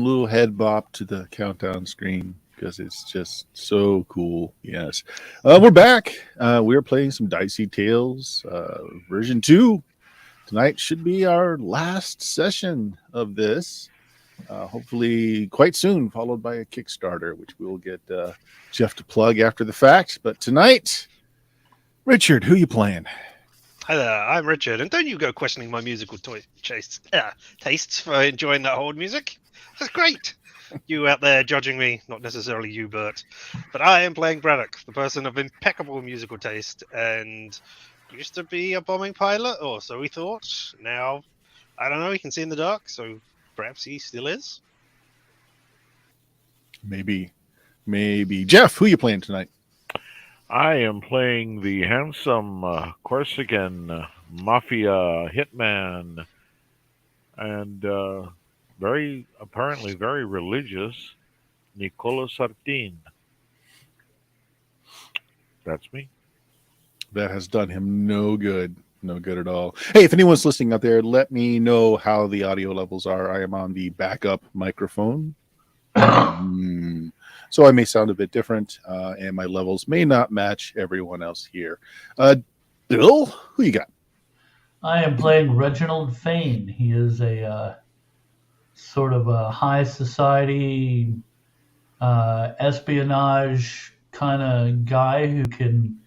little head bop to the countdown screen because it's just so cool. Yes. We're back. We're playing some Dicey Tales version 2. Tonight should be our last session of this. Hopefully quite soon, followed by a Kickstarter, which we'll get Jeff to plug after the fact. But tonight, Richard, who you playing? Hi there, I'm Richard, and don't you go questioning my musical tastes for enjoying that old music. That's great. You out there judging me, not necessarily you, Bert. But I am playing Braddock, the person of impeccable musical taste, and used to be a bombing pilot, or so we thought. Now, I don't know, he can see in the dark, so perhaps he still is. Maybe. Jeff, who you playing tonight? I am playing the handsome Corsican mafia hitman and apparently very religious Nicola Sartin. That's me. That has done him no good. No good at all. Hey, if anyone's listening out there, let me know how the audio levels are. I am on the backup microphone. So I may sound a bit different, and my levels may not match everyone else here. Bill, who you got? I am playing Reginald Fane. He is a sort of a high society espionage kind of guy who can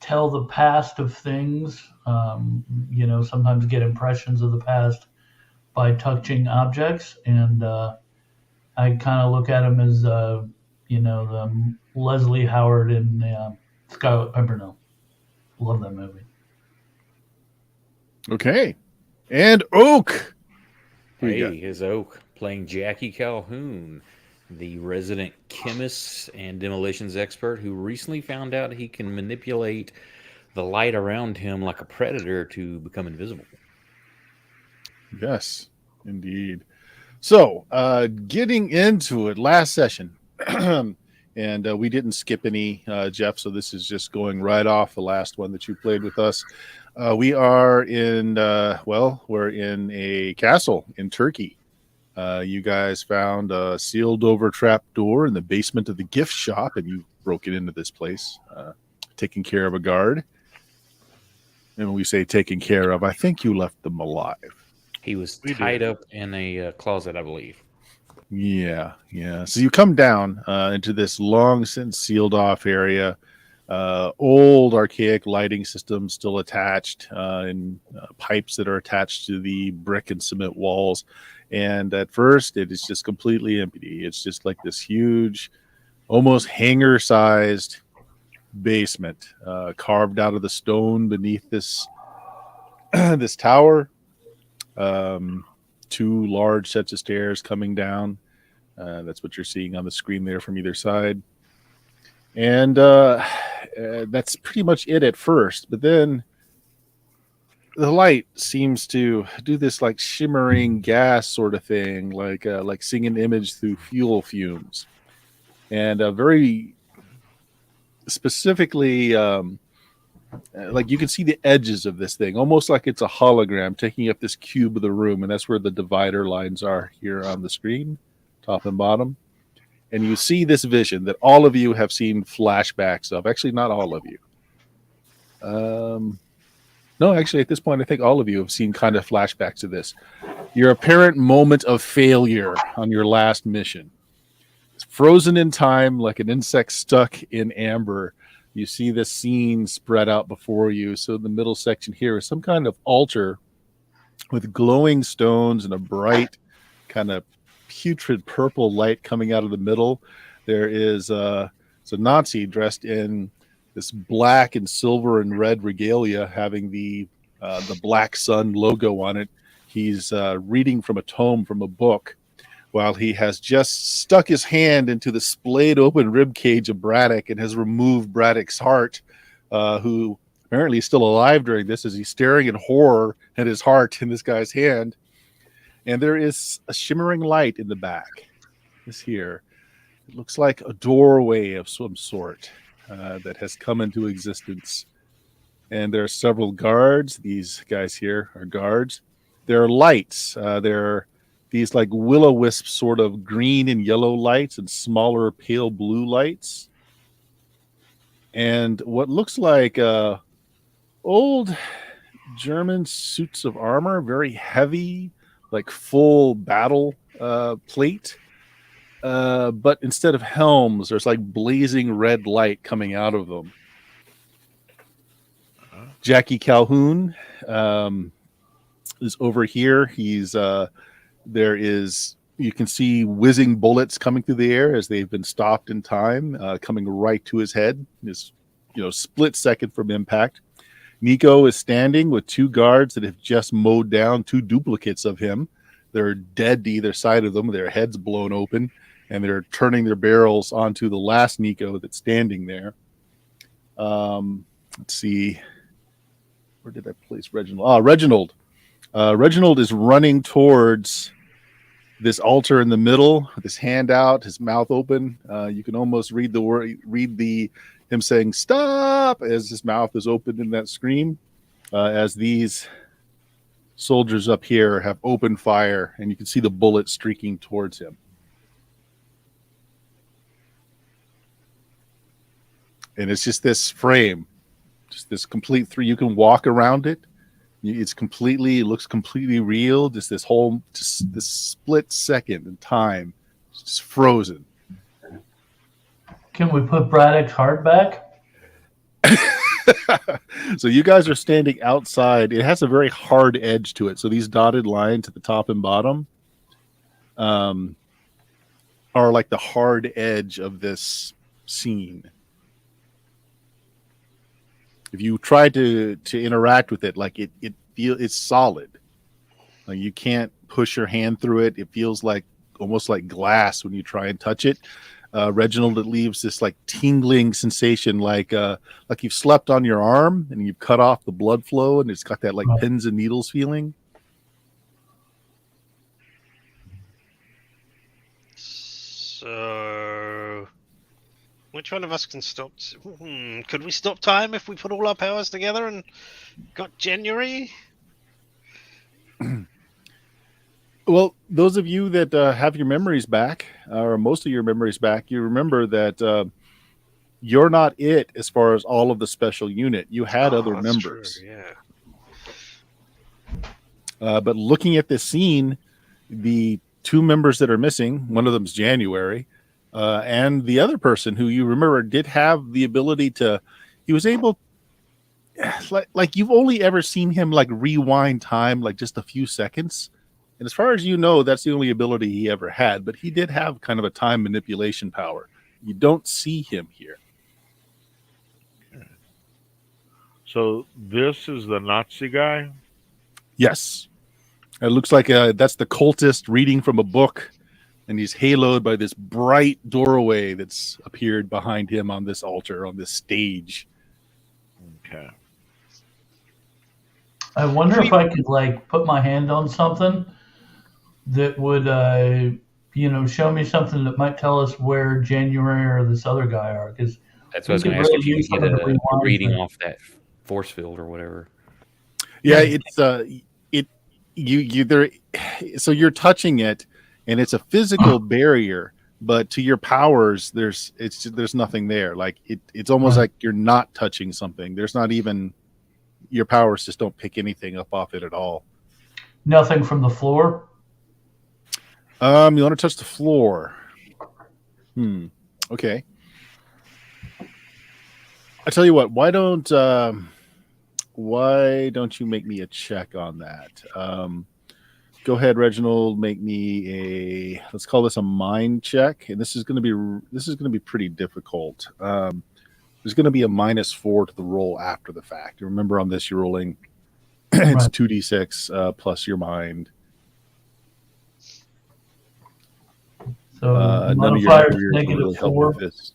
tell the past of things. Sometimes get impressions of the past by touching objects, and I kind of look at him as, the Leslie Howard in Scarlet Pimpernel. Love that movie. Okay. And Oak. Hey, here's Oak playing Jackie Calhoun, the resident chemist and demolitions expert who recently found out he can manipulate the light around him like a predator to become invisible. Yes, indeed. So, getting into it, last session, and we didn't skip any, Jeff, so this is just going right off the last one that you played with us. We are we're in a castle in Turkey. You guys found a sealed over trap door in the basement of the gift shop, and you broke it into this place, taking care of a guard. And when we say taking care of, I think you left them alive. He was tied up in a closet, I believe. Yeah. So you come down into this long since sealed off area. Old archaic lighting system still attached, and pipes that are attached to the brick and cement walls. And at first, it is just completely empty. It's just like this huge, almost hangar-sized basement carved out of the stone beneath this this tower. Two large sets of stairs coming down. That's what you're seeing on the screen there from either side. And that's pretty much it at first. But then the light seems to do this like shimmering gas sort of thing, like seeing an image through fuel fumes. And very specifically, like you can see the edges of this thing, almost like it's a hologram taking up this cube of the room, and that's where the divider lines are here on the screen, top and bottom. And you see this vision that all of you have seen flashbacks of. Actually, not all of you. No, actually, at this point, I think all of you have seen kind of flashbacks of this. Your apparent moment of failure on your last mission. It's frozen in time like an insect stuck in amber. You see this scene spread out before you. So the middle section here is some kind of altar with glowing stones and a bright kind of putrid purple light coming out of the middle. There is a Nazi dressed in this black and silver and red regalia having the Black Sun logo on it. He's reading from a tome from a book while he has just stuck his hand into the splayed open rib cage of Braddock and has removed Braddock's heart, who apparently is still alive during this as he's staring in horror at his heart in this guy's hand. And there is a shimmering light in the back. This here. It looks like a doorway of some sort that has come into existence. And there are several guards. These guys here are guards. There are lights. There are these like will-o-wisp sort of green and yellow lights and smaller pale blue lights. And what looks like old German suits of armor, very heavy, like full battle plate. But instead of helms, there's like blazing red light coming out of them. Jackie Calhoun is over here. He's you can see whizzing bullets coming through the air as they've been stopped in time, coming right to his head. This, split second from impact. Nico is standing with two guards that have just mowed down two duplicates of him. They're dead to either side of them, their heads blown open, and they're turning their barrels onto the last Nico that's standing there. Let's see. Where did I place Reginald? Reginald. Reginald is running towards this altar in the middle, with his hand out, his mouth open. You can almost read him saying "stop" as his mouth is opened in that scream. As these soldiers up here have opened fire, and you can see the bullet streaking towards him. And it's just this frame, just this complete three. You can walk around it. It looks completely real. Just this split second in time, just frozen. Can we put Braddock's heart back? So you guys are standing outside. It has a very hard edge to it. So these dotted lines at the top and bottom are like the hard edge of this scene. If you try to interact with it, like it's solid. Like you can't push your hand through it. It feels like almost like glass when you try and touch it. Reginald, it leaves this like tingling sensation, like you've slept on your arm and you've cut off the blood flow, and it's got that like pins and needles feeling. So, which one of us can stop? Could we stop time if we put all our powers together and got January? Well, those of you that have your memories back, or most of your memories back, you remember that you're not it as far as all of the special unit. You had other members. True, yeah. But looking at this scene, the two members that are missing, one of them's January, and the other person who you remember did have the ability to, he was able, like you've only ever seen him like rewind time like just a few seconds. And as far as you know, that's the only ability he ever had. But he did have kind of a time manipulation power. You don't see him here. So this is the Nazi guy? Yes. It looks like that's the cultist reading from a book. And he's haloed by this bright doorway that's appeared behind him on this altar, on this stage. Okay. I wonder if I could like put my hand on something that would, show me something that might tell us where January or this other guy are. Because that's what I was going to ask you. If you can get a reading off that force field or whatever. Yeah, so you're touching it, and it's a physical barrier. But to your powers, there's nothing there. Like it's almost like you're not touching something. There's not even. Your powers just don't pick anything up off it at all. Nothing from the floor? You want to touch the floor. Okay. I tell you what, why don't you make me a check on that? Go ahead, Reginald, make me let's call this a mind check. And this is going to be pretty difficult. There's going to be a -4 to the roll after the fact. You remember on this, you're rolling it's 2d6 plus your mind. So none of your modifier careers will really help -4. with this.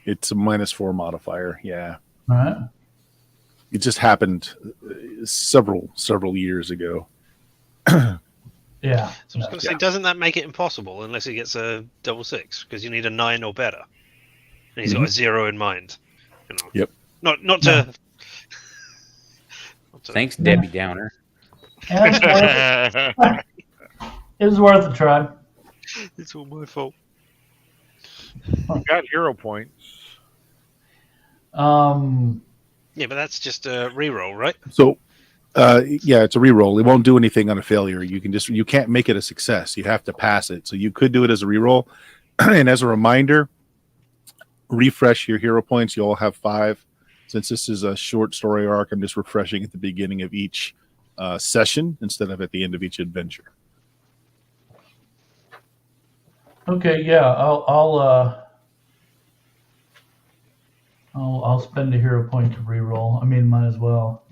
It's a -4 modifier. Yeah, All right. it just happened several years ago. Yeah. So I was going to say, doesn't that make it impossible unless he gets a double 6? Because you need a 9 or better, and he's got a 0 in mind. Yep. Not to. Thanks, Debbie Downer. And It was worth a try. It's all my fault. You got hero points. Yeah, but that's just a reroll, right? So, yeah, it's a reroll. It won't do anything on a failure. You can't make it a success. You have to pass it. So you could do it as a reroll. And as a reminder, refresh your hero points. You all have 5. Since this is a short story arc, I'm just refreshing at the beginning of each session instead of at the end of each adventure. Okay, yeah, I'll spend a hero point to reroll. I mean, might as well.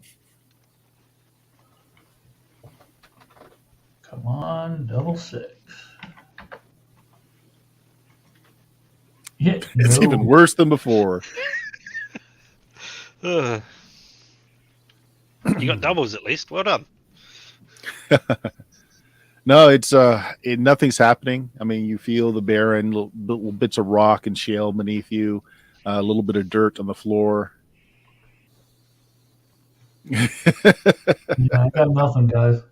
Come on, double 6. Yeah, It's no. even worse than before. You got doubles at least. Well done. No, it's nothing's happening. I mean, you feel the barren little bits of rock and shale beneath you, a little bit of dirt on the floor. Yeah, I got nothing, guys.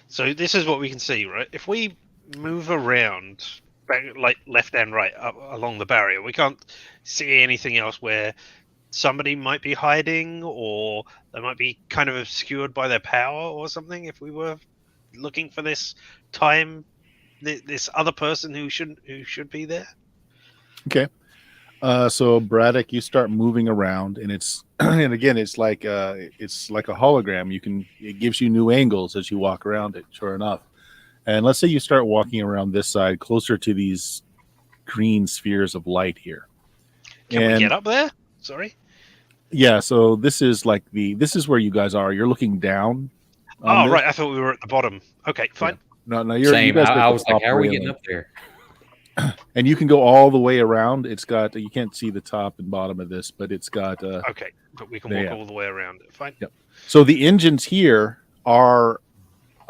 So this is what we can see, right? If we move around, back, like left and right, up along the barrier, we can't see anything else where somebody might be hiding, or they might be kind of obscured by their power or something. If we were looking for this other person who should be there. Okay. So Braddock, you start moving around, and it's and again, it's like a hologram. It gives you new angles as you walk around it. Sure enough, and let's say you start walking around this side, closer to these green spheres of light here. Can we get up there? Sorry. Yeah. So this is where you guys are. You're looking down. Oh, right. I thought we were at the bottom. Okay, fine. Yeah. No, you're Same. You guys I was like, how are we getting up there? And you can go all the way around. It's got, you can't see the top and bottom of this, but it's got okay, but we can walk all the way around it. Fine. Yep. So the engines here are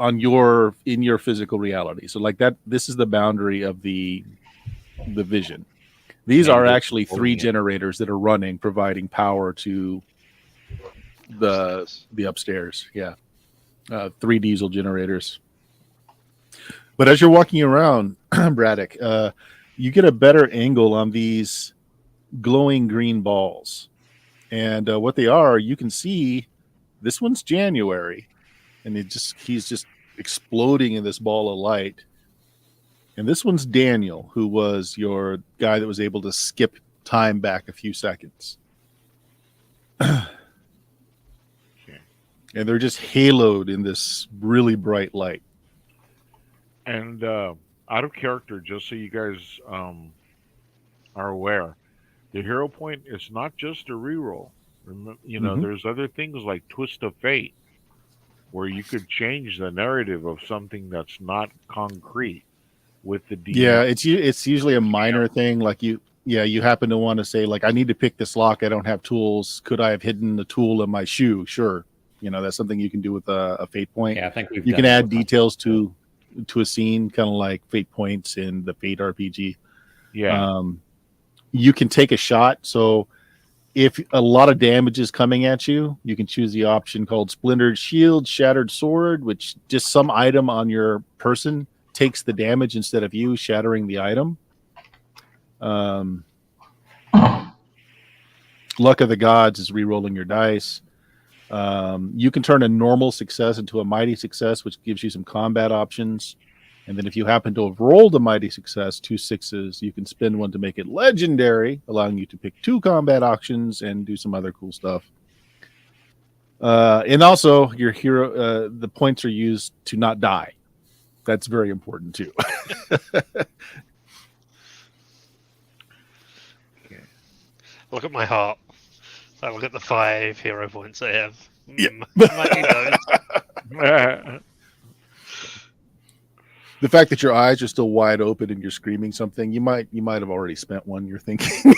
in your physical reality. So like that, this is the boundary of the vision. These are actually 3 generators that are running, providing power to the upstairs. Yeah. 3 diesel generators. But as you're walking around, Braddock, you get a better angle on these glowing green balls. And what they are, you can see this one's January, and he's just exploding in this ball of light. And this one's Daniel, who was your guy that was able to skip time back a few seconds. And they're just haloed in this really bright light. And out of character, just so you guys are aware, the hero point is not just a reroll. There's other things like Twist of Fate, where you could change the narrative of something that's not concrete with the DM. Yeah, it's usually a minor thing. Like you happen to want to say, like, I need to pick this lock. I don't have tools. Could I have hidden the tool in my shoe? Sure. That's something you can do with a fate point. Yeah, I think you can add details to a scene, kind of like fate points in the Fate RPG. Yeah. You can take a shot. So if a lot of damage is coming at you, you can choose the option called Splintered Shield, Shattered Sword, which just some item on your person takes the damage instead of you shattering the item. Luck of the Gods is re-rolling your dice. You can turn a normal success into a mighty success, which gives you some combat options. And then if you happen to have rolled a mighty success, 2 6s, you can spend one to make it legendary, allowing you to pick 2 combat options and do some other cool stuff. And also, your hero, the points are used to not die. That's very important too. Look at my heart. I look at the 5 hero points I have. Yep. Might need those. The fact that your eyes are still wide open and you're screaming something, you might have already spent one. You're thinking.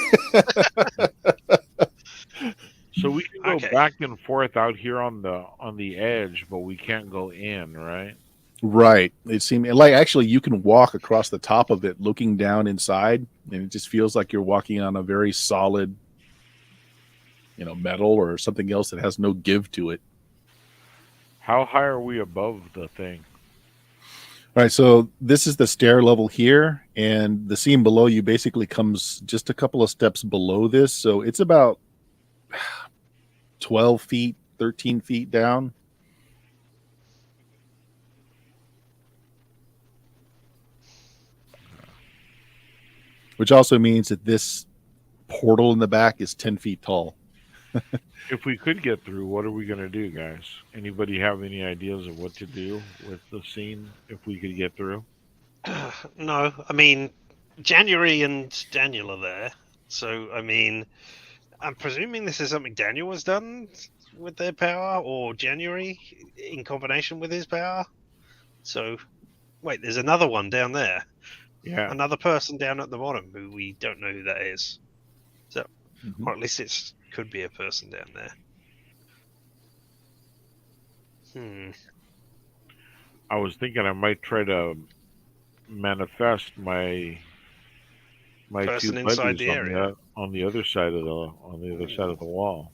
So we can go back and forth out here on the edge, but we can't go in, right? Right. It seemed like actually you can walk across the top of it, looking down inside, and it just feels like you're walking on a very solid, metal or something else that has no give to it. How high are we above the thing? All right, so this is the stair level here, and the scene below you basically comes just a couple of steps below this. So it's about 12 feet, 13 feet down. Which also means that this portal in the back is 10 feet tall. If we could get through, what are we going to do, guys? Anybody have any ideas of what to do with the scene if we could get through? No, I mean, January and Daniel are there. So, I mean, I'm presuming this is something Daniel has done with their power, or January in combination with his power. So, wait, there's another one down there. Yeah. Another person down at the bottom who we don't know who that is. So, or at least it could be a person down there. I was thinking I might try to manifest my Person two inside buddies the area. on the other side of the wall.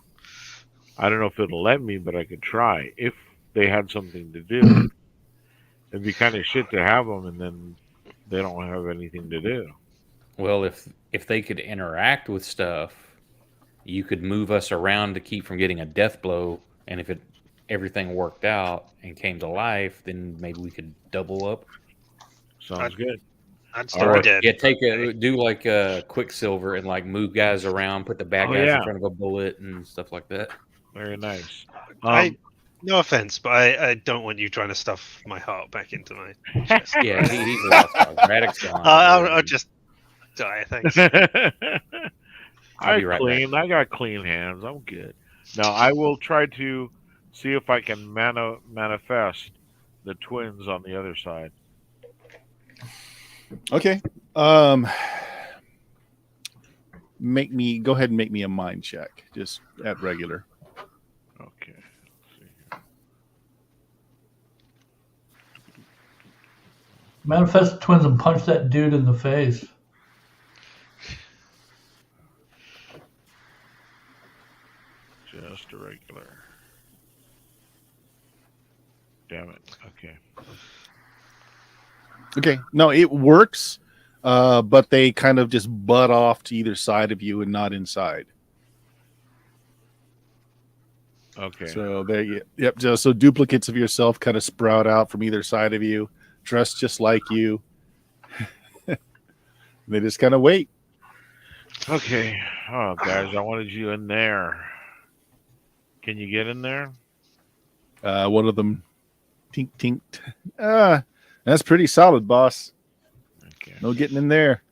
I don't know if it'll let me, but I could try if they had something to do. It'd be kind of shit to have them, and then they don't have anything to do. Well, if they could interact with stuff, you could move us around to keep from getting a death blow, and if everything worked out and came to life, then maybe we could double up. Sounds good. I'd still be dead. Yeah, do like Quicksilver and like move guys around, put the bad guys in front of a bullet and stuff like that. Very nice. No offense, but I don't want you trying to stuff my heart back into my chest. Yeah, he's lost. Radix gone. I'll just die. Thanks. I'll be right back. I got clean hands. I'm good. Now I will try to see if I can manifest the twins on the other side. Okay. Go ahead and make me a mind check, just at regular. Okay. Manifest the twins and punch that dude in the face. Just a regular. Damn it. Okay. Okay. No, it works, but they kind of just butt off to either side of you and not inside. Okay. So so duplicates of yourself kind of sprout out from either side of you, dressed just like you. They just kind of wait. Okay. Oh, guys, I wanted you in there. Can you get in there? One of them tinked. That's pretty solid, boss. Okay. No getting in there.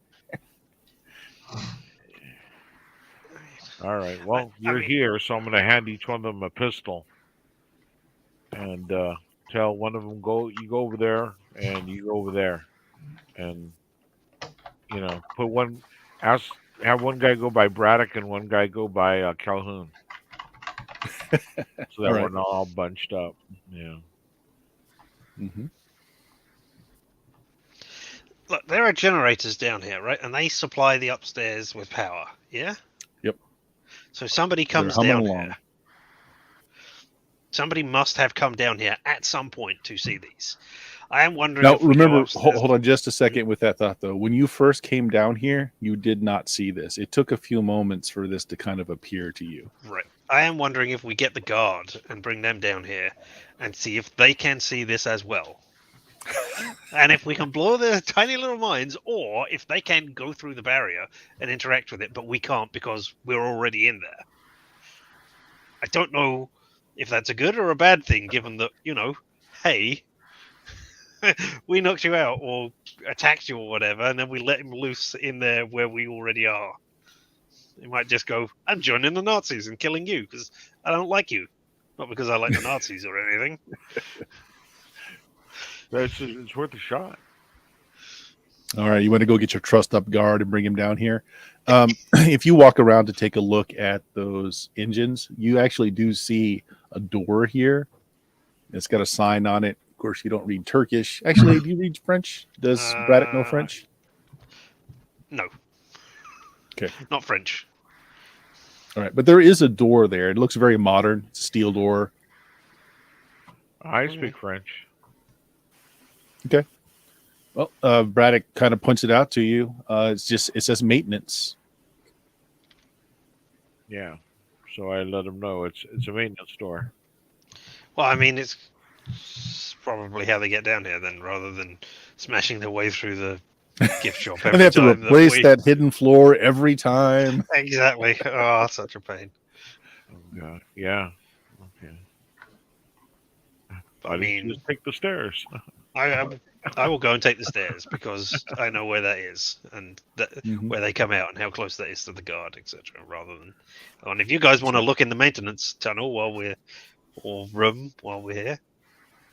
All right. Well, you're here, so I'm going to hand each one of them a pistol and tell one of them you go over there and you go over there, and have one guy go by Braddock and one guy go by Calhoun, so that we're not all bunched up. Yeah. Mm-hmm. Look, there are generators down here, right? And they supply the upstairs with power. Yeah. Yep. So somebody comes down here. Somebody must have come down here at some point to see these. I am wondering. Now, remember, hold on just a second with that thought, though. When you first came down here, you did not see this. It took a few moments for this to kind of appear to you. Right. I am wondering if we get the guard and bring them down here and see if they can see this as well. And if we can blow their tiny little minds, or if they can go through the barrier and interact with it, but we can't because we're already in there. I don't know if that's a good or a bad thing, given that, hey, we knocked you out or attacked you or whatever, and then we let him loose in there where we already are. He might just go, I'm joining the Nazis and killing you because I don't like you. Not because I like the Nazis or anything. It's worth a shot. All right, you want to go get your trust up guard and bring him down here. If you walk around to take a look at those engines, you actually do see a door here. It's got a sign on it. Of course, you don't read Turkish. Actually, do you read French? Does Braddock know French? No. Okay. Not French. All right, but there is a door there. It looks very modern. It's a steel door. I speak French. Well, Braddock kind of points it out to you. It says maintenance. Yeah. So I let him know it's a maintenance store. Well, I mean, it's probably how they get down here then, rather than smashing their way through the gift shop every And they have to time. replace that hidden floor every time. Exactly. Oh, such a pain. Oh, God. Yeah. Okay. I mean, just take the stairs. I will go and take the stairs because I know where that is and where they come out and how close that is to the guard, etc. Rather than, and if you guys want to look in the maintenance tunnel or room while we're here.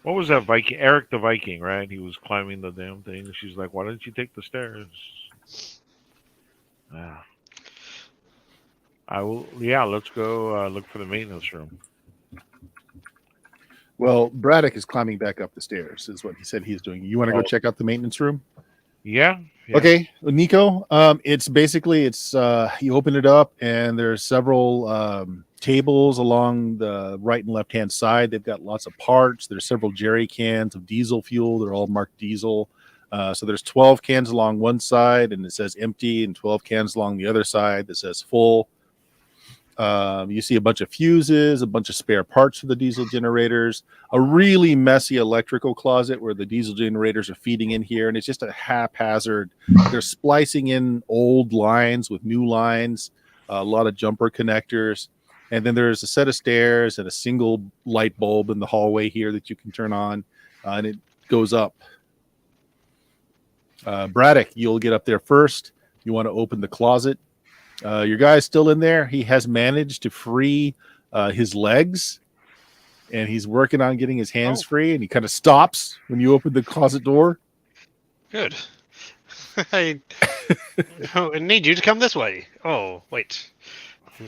What was that Viking? Eric the Viking, right? He was climbing the damn thing. And she's like, "Why don't you take the stairs?" I will. Yeah, let's go look for the maintenance room. Well, Braddock is climbing back up the stairs, is what he said he's doing. You want to go check out the maintenance room? Yeah. Okay, Nico. It's you open it up and there's several tables along the right and left hand side. They've got lots of parts. There's several jerry cans of diesel fuel. They're all marked diesel. So there's 12 cans along one side and it says empty, and 12 cans along the other side that says full. You see a bunch of fuses, a bunch of spare parts for the diesel generators, a really messy electrical closet where the diesel generators are feeding in here, and it's just a haphazard. They're splicing in old lines with new lines, a lot of jumper connectors, and then there's a set of stairs and a single light bulb in the hallway here that you can turn on, and it goes up. Braddock, you'll get up there first. You want to open the closet. Your guy's still in there. He has managed to free his legs, and he's working on getting his hands free, and he kind of stops when you open the closet door. Good. I need you to come this way. Oh, wait. Do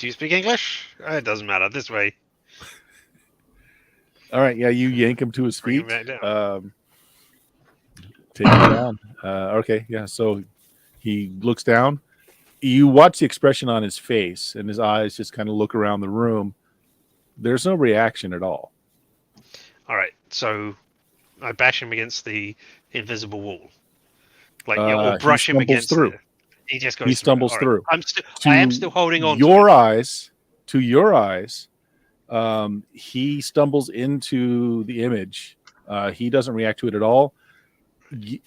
you speak English? It doesn't matter. This way. All right. Yeah, you yank him to his Bring feet. him back down. Take him down. Okay. Yeah. So he looks down. You watch the expression on his face, and his eyes just kind of look around the room. There's no reaction at all. All right, so I bash him against the invisible wall, or brush him against through. He just goes. He stumbles through. I am still holding on. Your eyes. To your eyes, he stumbles into the image. He doesn't react to it at all.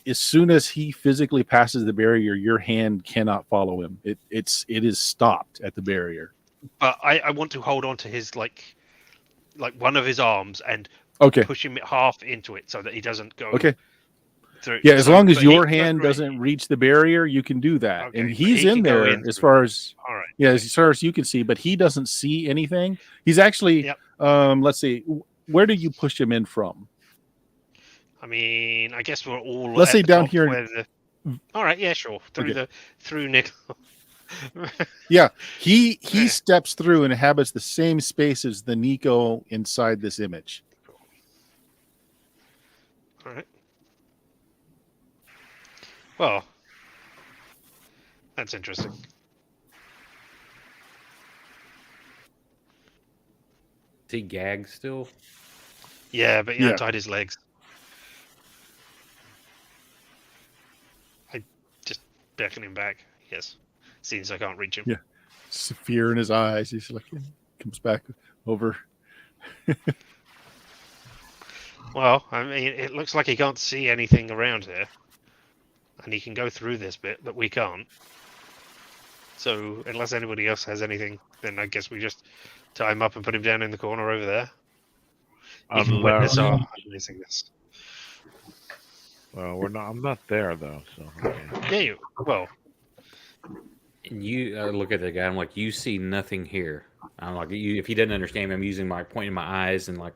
As soon as he physically passes the barrier, your hand cannot follow him. It is stopped at the barrier. But I want to hold on to his like one of his arms and push him half into it so that he doesn't go. Okay. Through. Yeah, as long as your hand doesn't reach the barrier, you can do that. Okay, and he's in there as far as as far as you can see, but he doesn't see anything. He's actually let's see, where do you push him in from? I mean, I guess we're all. Let's say down here. All right, yeah, sure. Through Nick. Yeah, he steps through and inhabits the same space as the Nico inside this image. All right. Well, that's interesting. Is he gagged still? Yeah, but he untied his legs. I just beckon him back. Yes, since I can't reach him. Yeah, fear in his eyes. He's like comes back over. Well, I mean, it looks like he can't see anything around here, and he can go through this bit, but we can't. So, unless anybody else has anything, then I guess we just tie him up and put him down in the corner over there. You can witness our witnessing this. Well, I'm not there though. So okay. Yeah, well. And you look at the guy. I'm like, you see nothing here. I'm like, if he doesn't understand me, I'm using my pointing my eyes and like.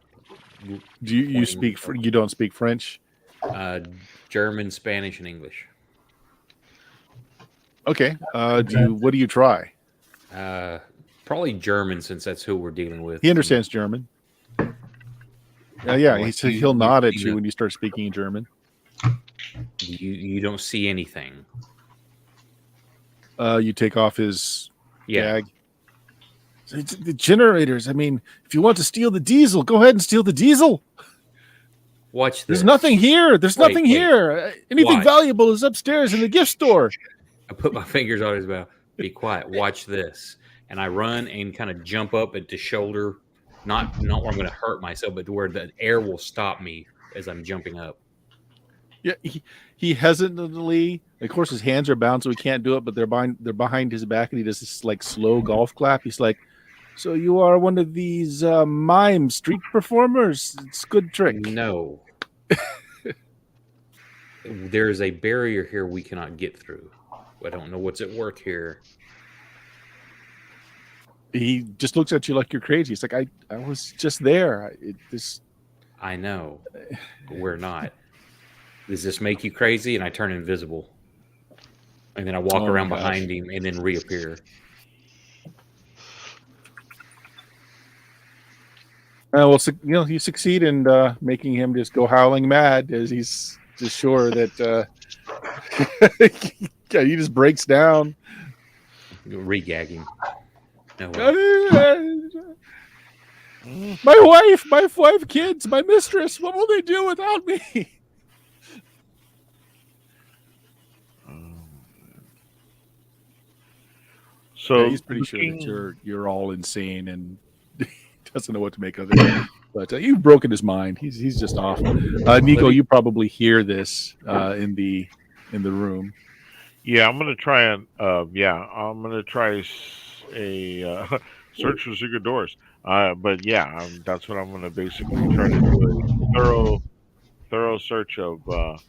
Do you speak? You don't speak French? German, Spanish, and English. Okay. What do you try? Probably German, since that's who we're dealing with. He understands German. Yeah, he'll nod at you when you start speaking in German. You don't see anything. You take off his gag. The generators. I mean, if you want to steal the diesel, go ahead and steal the diesel. Watch There's this. nothing here. There's Wait, nothing wait. here. Anything Watch. valuable is upstairs in the gift store. I put my fingers on his mouth. Be quiet. Watch this. And I run and kind of jump up at the shoulder, not where I'm going to hurt myself, but to where the air will stop me as I'm jumping up. Yeah, he hesitantly. Of course, his hands are bound, so he can't do it. But they're behind his back, and he does this like slow golf clap. He's like, "So you are one of these mime street performers? It's a good trick." No. There's a barrier here we cannot get through. I don't know what's at work here. He just looks at you like you're crazy. It's like I was just there. I know, but we're not. Does this make you crazy? And I turn invisible, and then I walk around behind him, and then reappear. Well, you succeed in making him just go howling mad as he's just sure that he just breaks down. Re-gagging. No way. My 5 kids, my mistress. What will they do without me? So yeah, he's pretty sure that you're all insane and doesn't know what to make of it. But you've broken his mind. He's just off. Nico, you probably hear this in the room. Yeah, I'm gonna try and I'm gonna try a search for secret doors. But yeah, that's what I'm gonna basically try to do: a thorough search of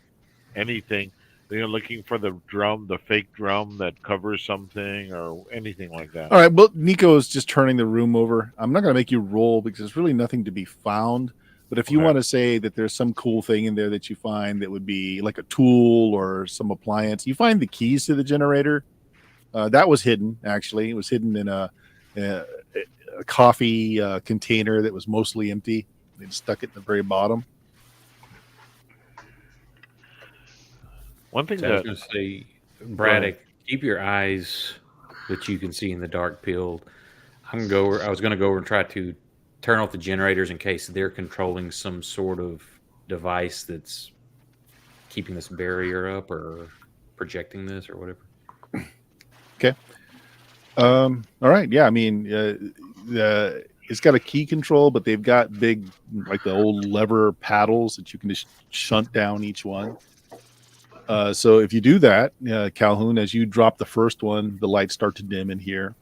anything. Looking for the fake drum that covers something or anything like that. All right. Well, Nico is just turning the room over. I'm not going to make you roll because there's really nothing to be found. But if you want to say that there's some cool thing in there that you find that would be like a tool or some appliance, you find the keys to the generator. That was hidden, actually. It was hidden in a coffee container that was mostly empty. They stuck it in the very bottom. One thing I was going to say, Braddock, keep your eyes that you can see in the dark peeled. I was going to go over and try to turn off the generators in case they're controlling some sort of device that's keeping this barrier up or projecting this or whatever. Okay. All right. Yeah. I mean, it's got a key control, but they've got big, like the old lever paddles that you can just shunt down each one. So if you do that, Calhoun, as you drop the first one, the lights start to dim in here.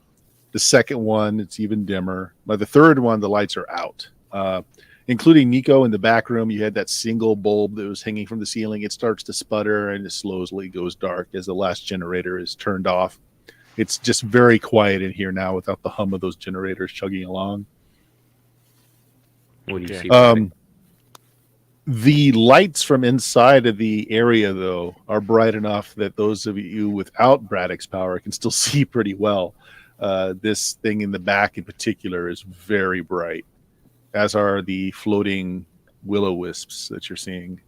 The second one, it's even dimmer. By the third one, the lights are out, including Nico in the back room. You had that single bulb that was hanging from the ceiling. It starts to sputter and it slowly goes dark as the last generator is turned off. It's just very quiet in here now without the hum of those generators chugging along. What do you see? The lights from inside of the area, though, are bright enough that those of you without Braddock's power can still see pretty well. This thing in the back in particular is very bright, as are the floating will-o-wisps that you're seeing.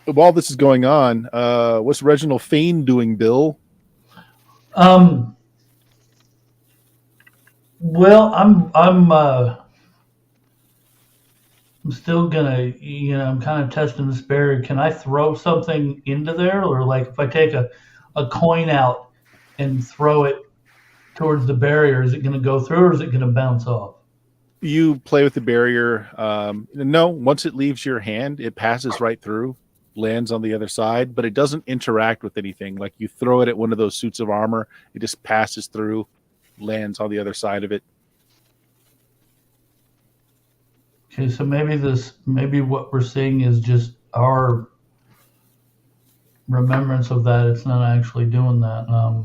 While this is going on, what's Reginald Fane doing, Bill? Well, I'm still gonna, I'm kind of testing this barrier. Can I throw something into there, or like if I take a coin out and throw it towards the barrier, is it going to go through, or is it going to bounce off? You play with the barrier. No, once it leaves your hand, it passes right through, lands on the other side, but it doesn't interact with anything. Like you throw it at one of those suits of armor, it just passes through, lands on the other side of it. Okay, so maybe what we're seeing is just our remembrance of that. It's not actually doing that.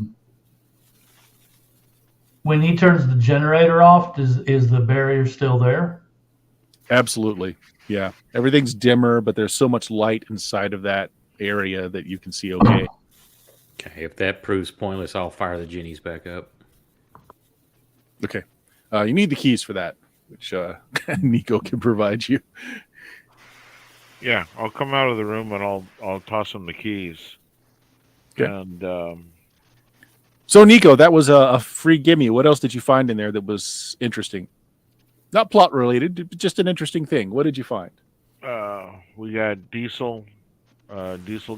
When he turns the generator off, is the barrier still there? Absolutely. Yeah. Everything's dimmer, but there's so much light inside of that area that you can see okay. Okay, if that proves pointless, I'll fire the genies back up. Okay. You need the keys for that, which Nico can provide you. Yeah, I'll come out of the room and I'll toss him the keys. Okay. And so Nico, that was a free gimme. What else did you find in there that was interesting? Not plot related, just an interesting thing. What did you find? We got diesel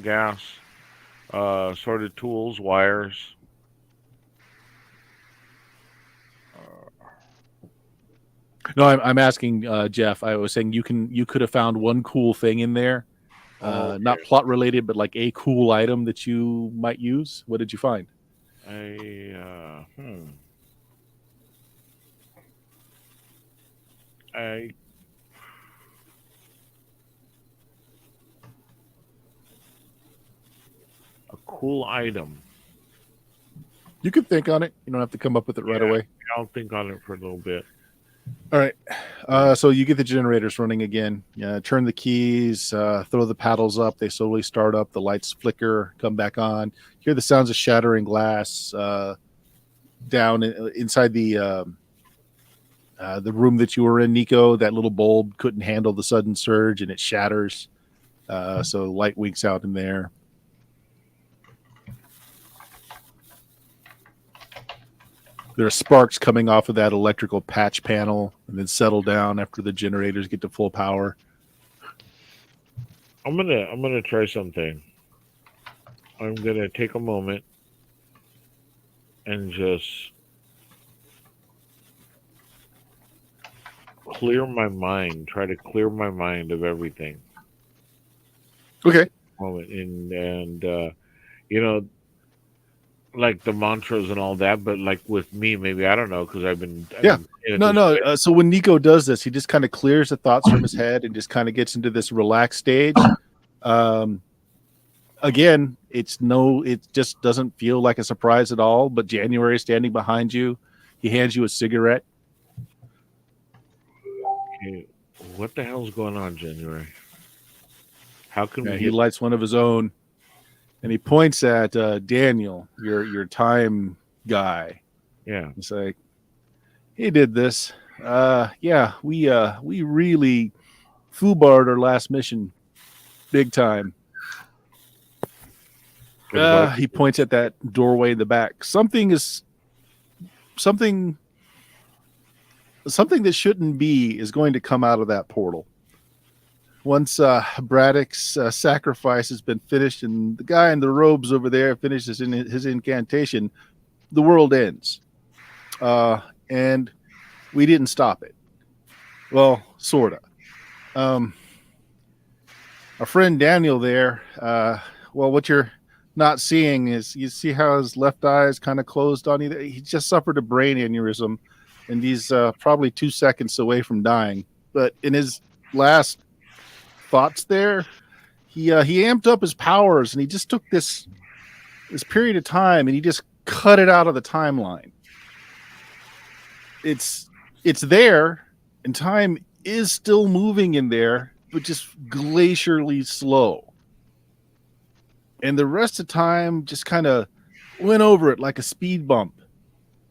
gas, sorted tools, wires. No, I'm asking Jeff. I was saying you could have found one cool thing in there, not plot related, but like a cool item that you might use. What did you find? A cool item. You can think on it. You don't have to come up with it right away. I'll think on it for a little bit. All right. So you get the generators running again. Turn the keys, throw the paddles up. They slowly start up. The lights flicker, come back on. Hear the sounds of shattering glass down inside the room that you were in, Nico. That little bulb couldn't handle the sudden surge, and it shatters. So light winks out in there. There are sparks coming off of that electrical patch panel and then settle down after the generators get to full power. I'm gonna try something. I'm gonna take a moment and just clear my mind. Try to clear my mind of everything. Okay. And you know, like the mantras and all that, but like with me, maybe I don't know because I've been No. So when Nico does this, he just kind of clears the thoughts from his head and just kind of gets into this relaxed stage. Again, it just doesn't feel like a surprise at all. But January is standing behind you. He hands you a cigarette. Okay, what the hell's going on, January? How can He lights one of his own. And he points at Daniel, your time guy. Yeah. He's like, he did this. We really foobarred our last mission big time. He points at that doorway in the back. Something that shouldn't be is going to come out of that portal. Once Braddock's sacrifice has been finished and the guy in the robes over there finishes his incantation, the world ends. And we didn't stop it. Well, sort of. Our friend Daniel there, what you're not seeing is you see how his left eye is kind of closed on either. He just suffered a brain aneurysm, and he's probably 2 seconds away from dying. But in his last thoughts there, he amped up his powers, and he just took this period of time and he just cut it out of the timeline. It's there, and time is still moving in there, but just glacially slow. And the rest of time just kind of went over it like a speed bump,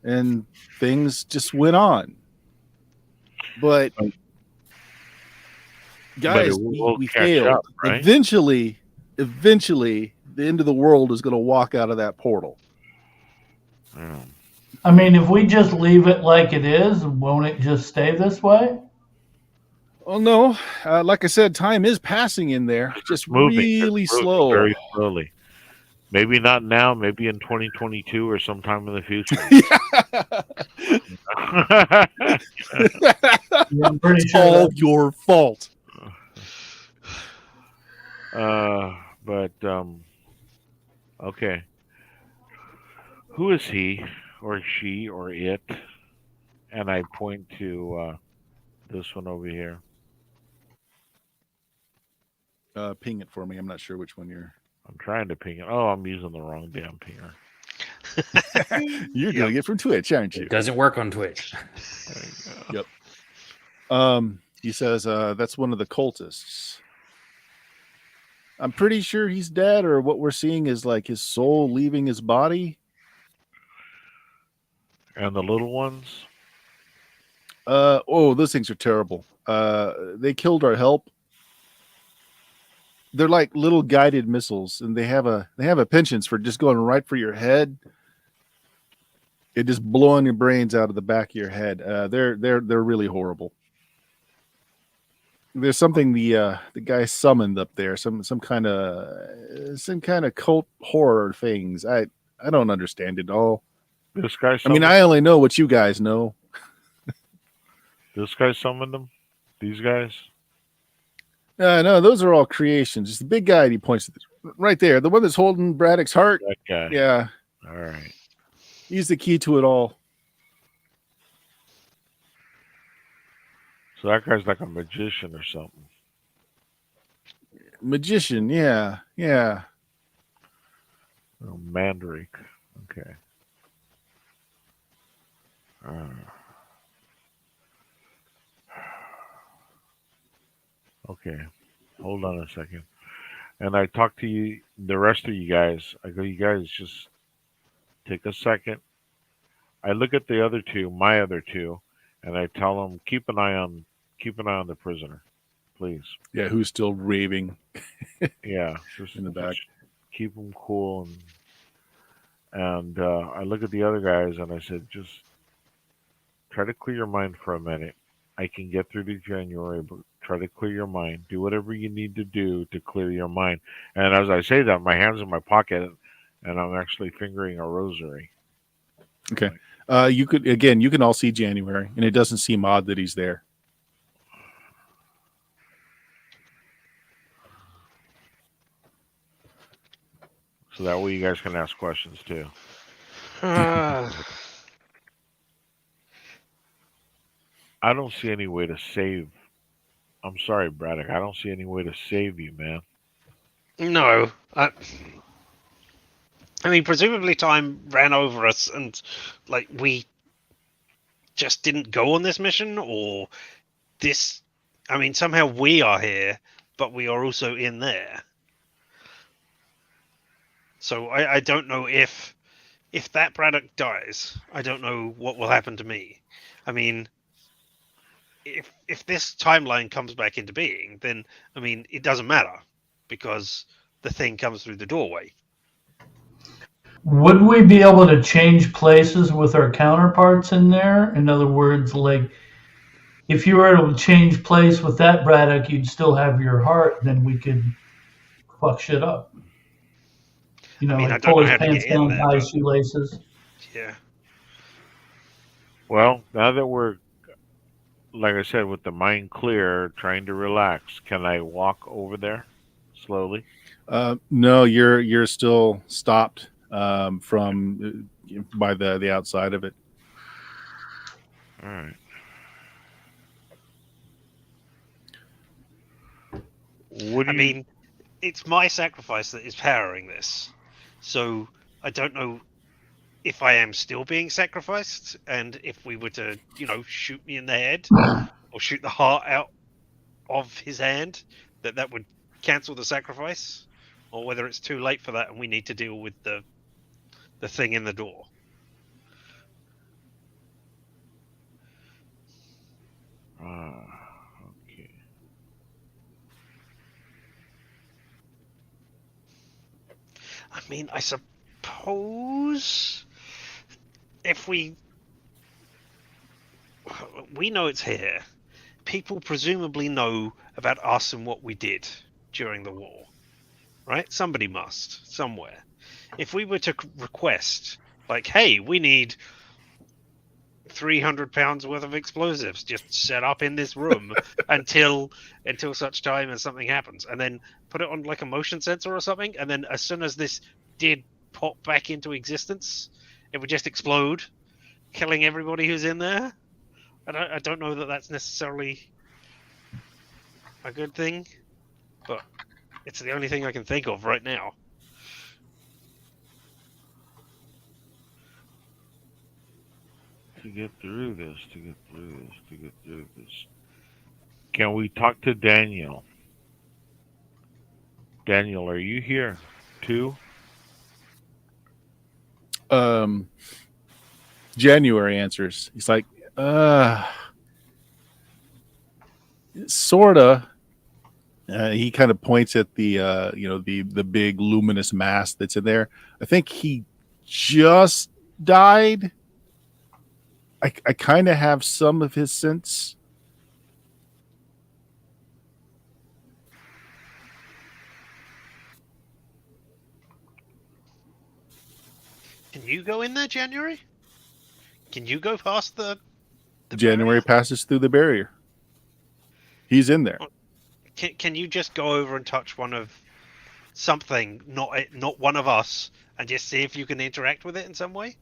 and things just went on. But guys, we failed. Up, right? Eventually, the end of the world is going to walk out of that portal. I mean, if we just leave it like it is, won't it just stay this way? Well, no. Like I said, time is passing in there, just really slow. Very slowly. Maybe not now, maybe in 2022 or sometime in the future. I'm pretty It's sure all your fault. Okay. Who is he or she or it? And I point to this one over here. Ping it for me. I'm not sure which one you're. I'm trying to ping it. Oh, I'm using the wrong damn pinger. You're doing it from Twitch, aren't you? It doesn't work on Twitch. Yep. He says that's one of the cultists. I'm pretty sure he's dead, or what we're seeing is like his soul leaving his body. And the little ones? Those things are terrible. They killed our help. They're like little guided missiles, and they have a penchant for just going right for your head. It just blowing your brains out of the back of your head. They're really horrible. there's something the guy summoned up there, some kind of cult horror things. I don't understand it all. This guy I mean, summoned. I only know what you guys know. This guy summoned them. These guys. No, those are all creations. It's the big guy. He points to this, right there, the one that's holding Braddock's heart. That guy. Yeah, All right. he's the key to it all. So that guy's like a magician or something. Magician. Yeah. Oh, Mandrake. Okay. Okay. Hold on a second. And I talk to you, the rest of you guys. I go, you guys just take a second. I look at the other two, my other two, and I tell them keep an eye on the prisoner, please. Yeah, who's still raving Yeah, just in the back. just keep them cool. And I look at the other guys and I said, just try to clear your mind for a minute. I can get through to January, but try to clear your mind. Do whatever you need to do to clear your mind. And as I say that, my hand's in my pocket, and I'm actually fingering a rosary. Okay. You can all see January, and it doesn't seem odd that he's there. So that way you guys can ask questions too. Uh, I don't see any way to save. I'm sorry, Braddock. I don't see any way to save you, man. no. I mean, presumably time ran over us and, like, we just didn't go on this mission, or this... I mean, somehow we are here, but we are also in there. So I don't know if that Braddock dies, I don't know what will happen to me. I mean, if this timeline comes back into being, then, I mean, it doesn't matter, because the thing comes through the doorway. Would we be able to change places with our counterparts in there? In other words, like, if you were able to change place with that Braddock, you'd still have your heart, then we could fuck shit up. You know, I mean, I like don't pull know his how to pants get in down, there, tie but- shoelaces. Yeah. Well, now that we're, like I said, with the mind clear, trying to relax, can I walk over there slowly? No, you're still stopped from by the outside of it. All right. What do I you? mean, it's my sacrifice that is powering this. So I don't know if I am still being sacrificed, and if we were to, shoot me in the head or shoot the heart out of his hand, that would cancel the sacrifice, or whether it's too late for that and we need to deal with the thing in the door. Okay. I mean, I suppose if we know it's here, people presumably know about us and what we did during the war, right? Somebody must, somewhere. If we were to request, like, hey, we need 300 pounds worth of explosives just set up in this room until such time as something happens, and then put it on like a motion sensor or something, and then as soon as this did pop back into existence, it would just explode, killing everybody who's in there. I don't know that that's necessarily a good thing, but it's the only thing I can think of right now. To get through this. Can we talk to Daniel? Daniel, are you here too? January answers. He's like, sorta. He kind of points at the the big luminous mass that's in there. I think he just died. I kind of have some of his sense. Can you go in there, January? Can you go past the January barrier? passes through the barrier. He's in there. Can you just go over and touch one of something, not one of us, and just see if you can interact with it in some way?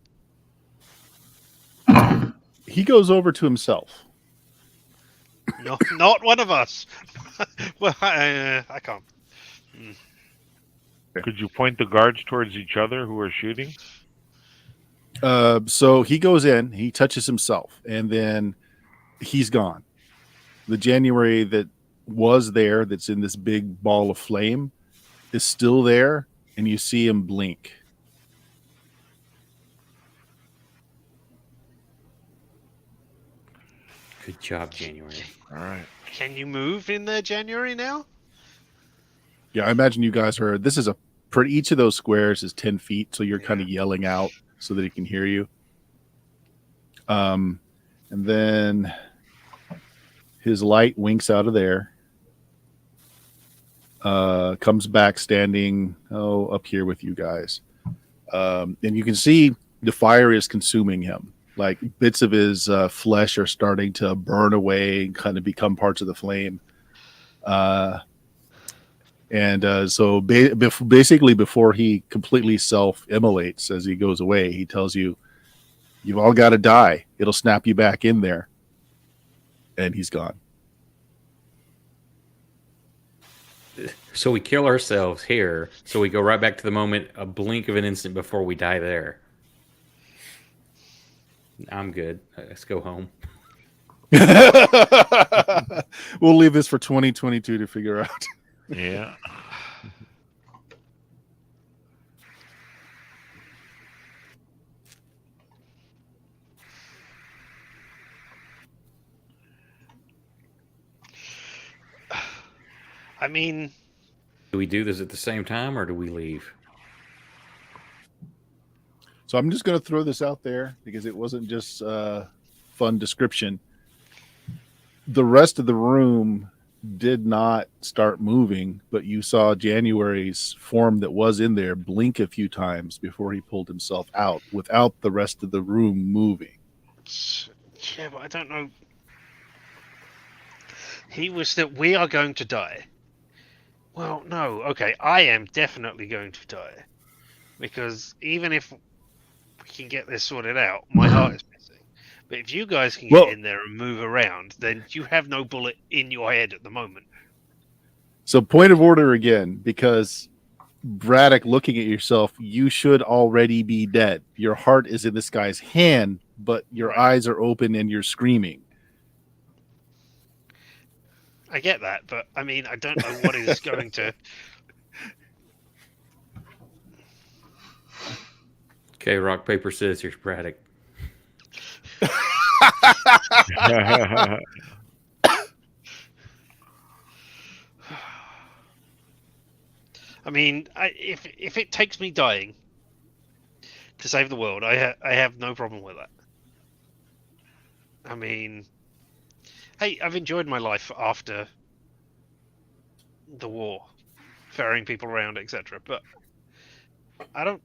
He goes over to himself. No, not one of us. Well, I can't. Could you point the guards towards each other who are shooting? So he goes in, he touches himself, and then he's gone. The January that was there, that's in this big ball of flame, is still there, and you see him blink. Good job, January. All right. Can you move in there, January, now? Yeah, I imagine you guys are. This is each of those squares is 10 feet, so you're kind of yelling out so that he can hear you. And then his light winks out of there. Comes back standing up here with you guys. And you can see the fire is consuming him. Like bits of his flesh are starting to burn away and kind of become parts of the flame. So basically before he completely self-immolates as he goes away, he tells you, you've all got to die. It'll snap you back in there. And he's gone. So we kill ourselves here. So we go right back to the moment, a blink of an instant before we die there. I'm good. Let's go home. We'll leave this for 2022 to figure out. Yeah. I mean, Do we do this at the same time or do we leave? So I'm just going to throw this out there because it wasn't just fun description. The rest of the room did not start moving, but you saw January's form that was in there blink a few times before he pulled himself out without the rest of the room moving. yeah, but I don't know. He was that we are going to die. Well, no, okay, I am definitely going to die. Because even if we can get this sorted out, my heart is missing. But if you guys can get in there and move around, then you have no bullet in your head at the moment. So point of order again, because Braddock, looking at yourself, you should already be dead. Your heart is in this guy's hand, but your eyes are open and you're screaming. I get that, but I mean, I don't know what is going to... Okay, rock, paper, scissors, Braddock. I mean, if it takes me dying to save the world, I have no problem with that. I mean, hey, I've enjoyed my life after the war, ferrying people around, etc. But I don't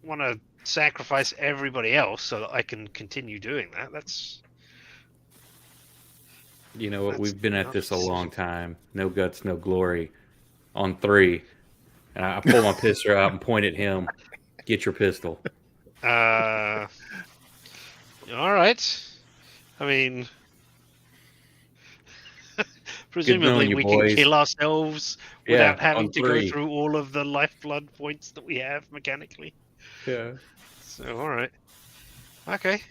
want to sacrifice everybody else so that I can continue doing that. That's... You know what? We've been at this a nuts. long time. No guts, no glory. On 3. And I pull my pistol out and point at him. Get your pistol. All right. I mean, presumably you, we boys. can kill ourselves Yeah, without having on to 3. go through all of the lifeblood points that we have mechanically. Yeah. So, all right. Okay.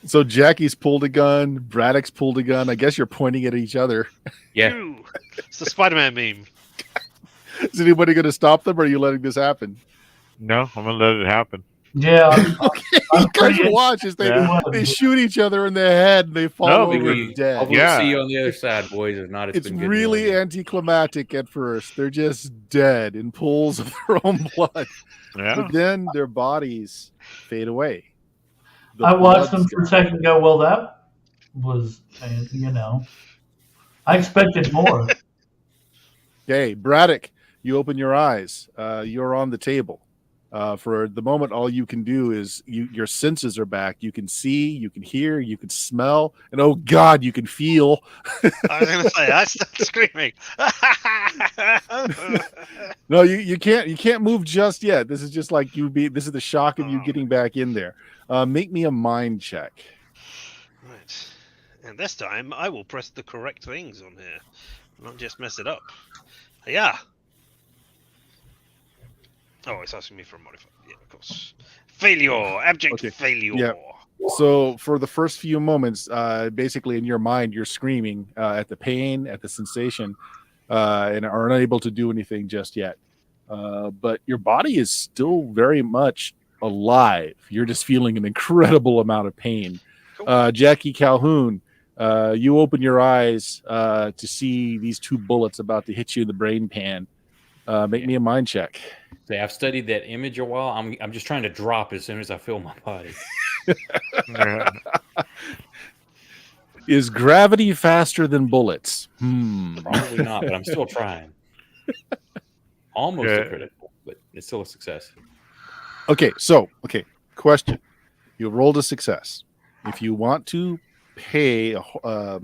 So Jackie's pulled a gun, Braddock's pulled a gun. I guess you're pointing at each other. Yeah. Ew. It's the Spider-Man meme. Is anybody going to stop them, or are you letting this happen? No, I'm gonna let it happen. Yeah, You guys watch as they shoot each other in the head and they fall over dead. I'll see you on the other side, boys. If not, It's been good really knowing you. anticlimactic at first. They're just dead in pools of their own blood. Yeah. But then their bodies fade away. The I watched them blood's for a gone. second and go, well, that was, I expected more. Okay, Braddock, you open your eyes. You're on the table. For the moment, all you can do is your senses are back. You can see, you can hear, you can smell, and oh God, you can feel. I was going to say, I started screaming. No, you can't move just yet. This is just like this is the shock of you getting back in there. Make me a mind check. Right. And this time, I will press the correct things on here, not just mess it up. Yeah. Oh, it's asking me for a modifier. Yeah, of course. Failure. Abject Okay. failure. Yeah. So for the first few moments, basically in your mind, you're screaming at the pain, at the sensation, and are unable to do anything just yet. But your body is still very much alive. You're just feeling an incredible amount of pain. Cool. Jackie Calhoun, you open your eyes to see these 2 bullets about to hit you in the brain pan. Make me a mind check. See, I've studied that image a while. I'm just trying to drop as soon as I feel my body. Is gravity faster than bullets? Probably not, but I'm still trying. Almost a critical, but it's still a success. Okay, question. You rolled a success. If you want to pay a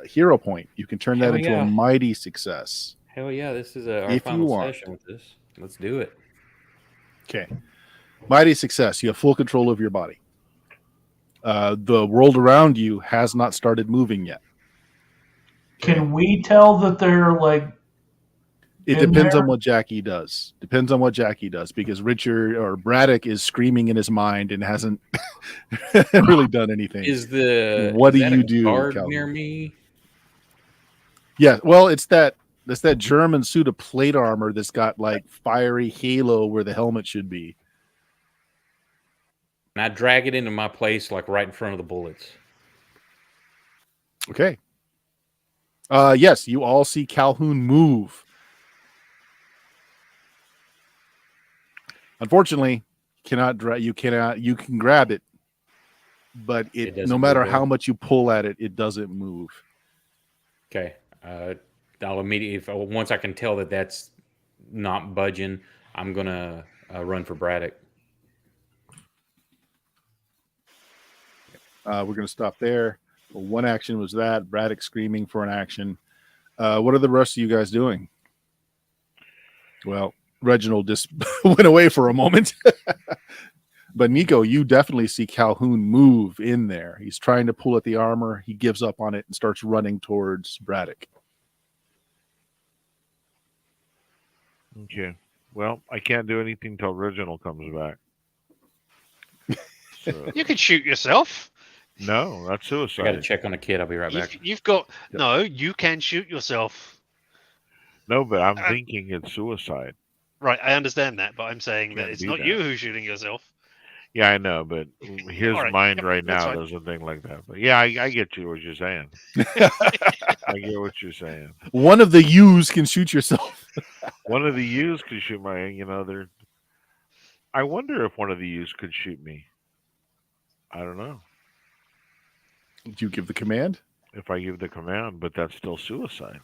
hero point, you can turn that into a mighty success. Hell yeah, this is our final session with this. Let's do it. Okay. Mighty success. You have full control of your body. The world around you has not started moving yet. Can we tell that they're like? It depends on what Jackie does. Because Richard or Braddock is screaming in his mind and hasn't really done anything. What do you do, guard Calvin? near me? Yeah, well, it's that German suit of plate armor that's got like fiery halo where the helmet should be. And I drag it into my place, like right in front of the bullets. Okay. Yes, you all see Calhoun move. Unfortunately, you can grab it, but no matter how much you pull at it, it doesn't move. Okay. I'll immediately, once I can tell that that's not budging, I'm gonna run for Braddock. We're going to stop there. One action was that. Braddock screaming for an action. What are the rest of you guys doing? Well, Reginald just went away for a moment. But Nico, you definitely see Calhoun move in there. He's trying to pull at the armor. He gives up on it and starts running towards Braddock. Okay. Well, I can't do anything till Reginald comes back. So. You can shoot yourself. No, that's suicide. I got to check on a kid. I'll be right back. You've got no. You can shoot yourself. No, but I'm thinking it's suicide. Right, I understand that, but I'm saying that it's not you who's shooting yourself. Yeah, I know, but his mind right now doesn't think like that. But yeah, I get you what you're saying. I get what you're saying. One of the yous can shoot yourself. One of the yous could shoot I wonder if one of the yous could shoot me. I don't know. Do you give the command? If I give the command, but that's still suicide.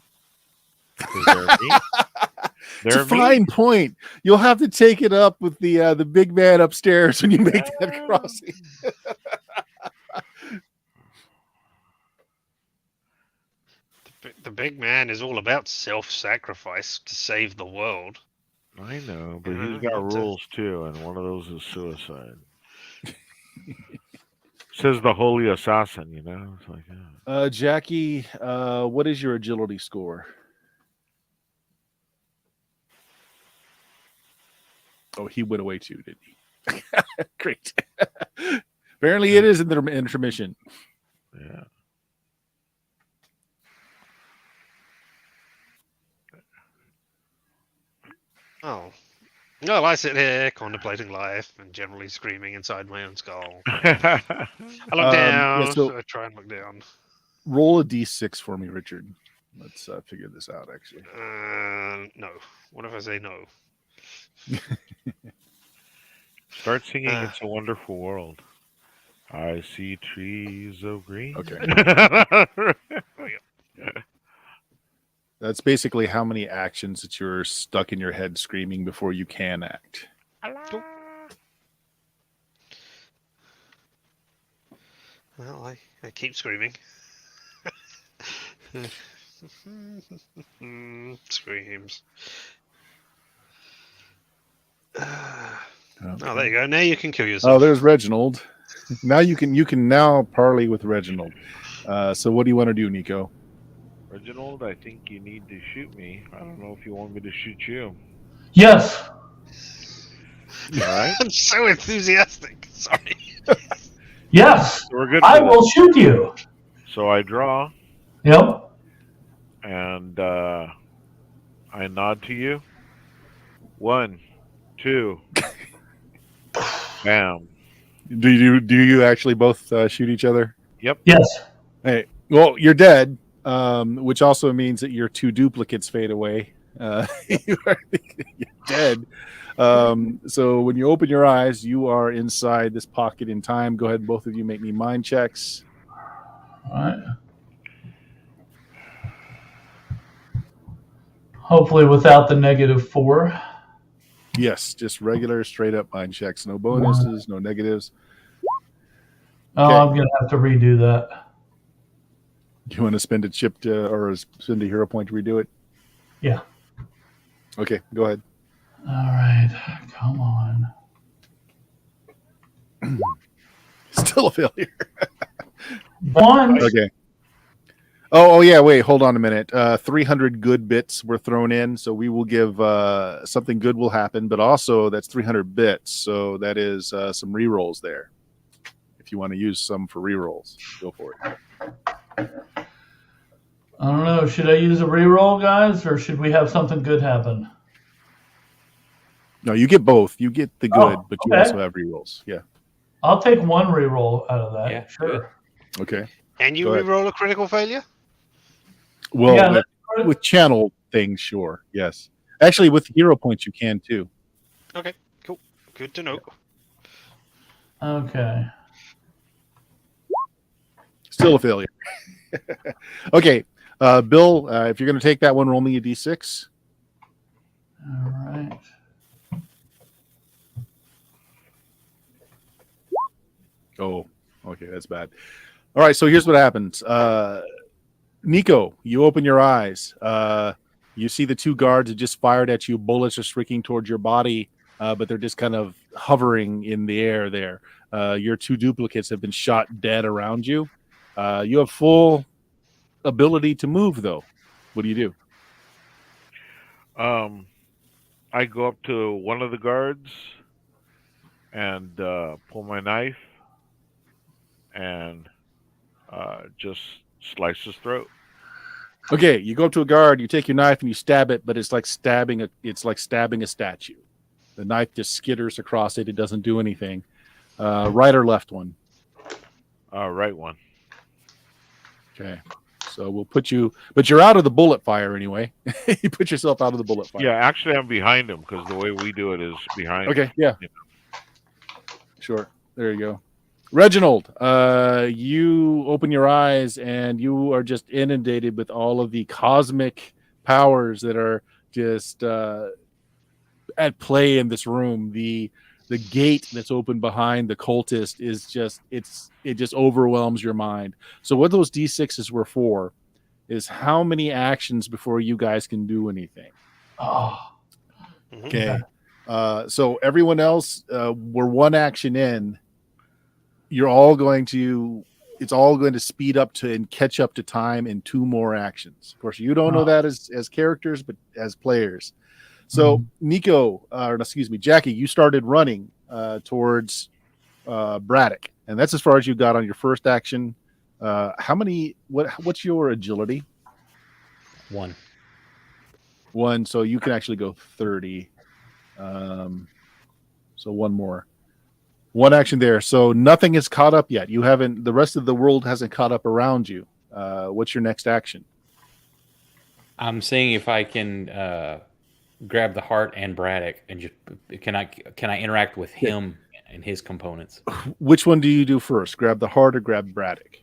It's a fine point. You'll have to take it up with the big man upstairs when you make that crossing. The big man is all about self-sacrifice to save the world. I know, but he's got rules too, and one of those is suicide. Says the holy assassin, It's like, Jackie, what is your agility score? Oh, he went away too, didn't he? Great. Apparently it is in the intermission. Yeah. Oh. Well, I sit here contemplating life and generally screaming inside my own skull. I look down, so I try and look down. Roll a d6 for me, Richard. Let's figure this out, actually. No. What if I say no? Start singing It's a Wonderful World. I see trees of green. Okay. That's basically how many actions that you're stuck in your head screaming before you can act. Well, I keep screaming. Screams. Oh, there you go. Now you can kill yourself. Oh, there's Reginald. Now you can now parley with Reginald. So what do you want to do, Nico? Reginald, I think you need to shoot me. I don't know if you want me to shoot you. Yes. All right. I'm so enthusiastic. Sorry. Yes. We're good. I will shoot you. So I draw, Yep. and I nod to you. 1, 2. Bam. Do you actually both shoot each other? Yep. Yes. Hey, well, you're dead, which also means that your two duplicates fade away. You're dead. So when you open your eyes, you are inside this pocket in time. Go ahead, both of you make me mind checks. All right. Hopefully without the -4. Yes, just regular, straight up mind checks. No bonuses, no negatives. Oh, Okay. I'm going to have to redo that. You want to spend a chip or spend a hero point to redo it? Yeah. Okay, go ahead. All right. Come on. Still a failure. 1. Okay. Oh yeah. Wait, hold on a minute. 300 good bits were thrown in, so we will give something good will happen, but also that's 300 bits, so that is some rerolls there. If you want to use some for rerolls, go for it. I don't know. Should I use a reroll, guys, or should we have something good happen? No, you get both. You get the good, but you okay. also have rerolls. Yeah. I'll take one reroll out of that. Yeah, sure. Okay. And you Go ahead. reroll a critical failure? Well, Yeah, with channel things, sure. Yes. Actually, with hero points, you can too. Okay, cool. Good to know. Okay. Still a failure. Okay. Bill, if you're going to take that one, roll me a d6. All right. Oh, okay. That's bad. All right. So here's what happens. Nico, you open your eyes. You see the two guards that just fired at you. Bullets are streaking towards your body, but they're just kind of hovering in the air there. Your two duplicates have been shot dead around you. You have full ability to move, though. What do you do? I go up to one of the guards and pull my knife and just slice his throat. Okay, you go up to a guard, you take your knife and you stab it, but it's like stabbing a statue. The knife just skitters across it. It doesn't do anything. Right or left one? Right one. Okay. So we'll put you, but you're out of the bullet fire anyway. You put yourself out of the bullet fire. Yeah, actually, I'm behind him because the way we do it is behind. Okay. Yeah. You Sure. There you go. Reginald, you open your eyes and you are just inundated with all of the cosmic powers that are just at play in this room. The gate that's open behind the cultist is just it just overwhelms your mind. So what those D6s were for is how many actions before you guys can do anything. Oh. Okay. So everyone else, we're one action in. You're all going to, it's all going to speed up to and catch up to time in 2 more actions. Of course, you don't know that as characters, but as players. So Nico, or excuse me, Jackie, you started running towards Braddock, and that's as far as you got on your first action. How many? What's your agility? 1. 1, so you can actually go 30. So 1 more. 1 action there. So nothing is caught up yet. You haven't. The rest of the world hasn't caught up around you. What's your next action? I'm seeing if I can grab the heart and Braddock, and just can I interact with him and his components? Which one do you do first? Grab the heart or grab Braddock?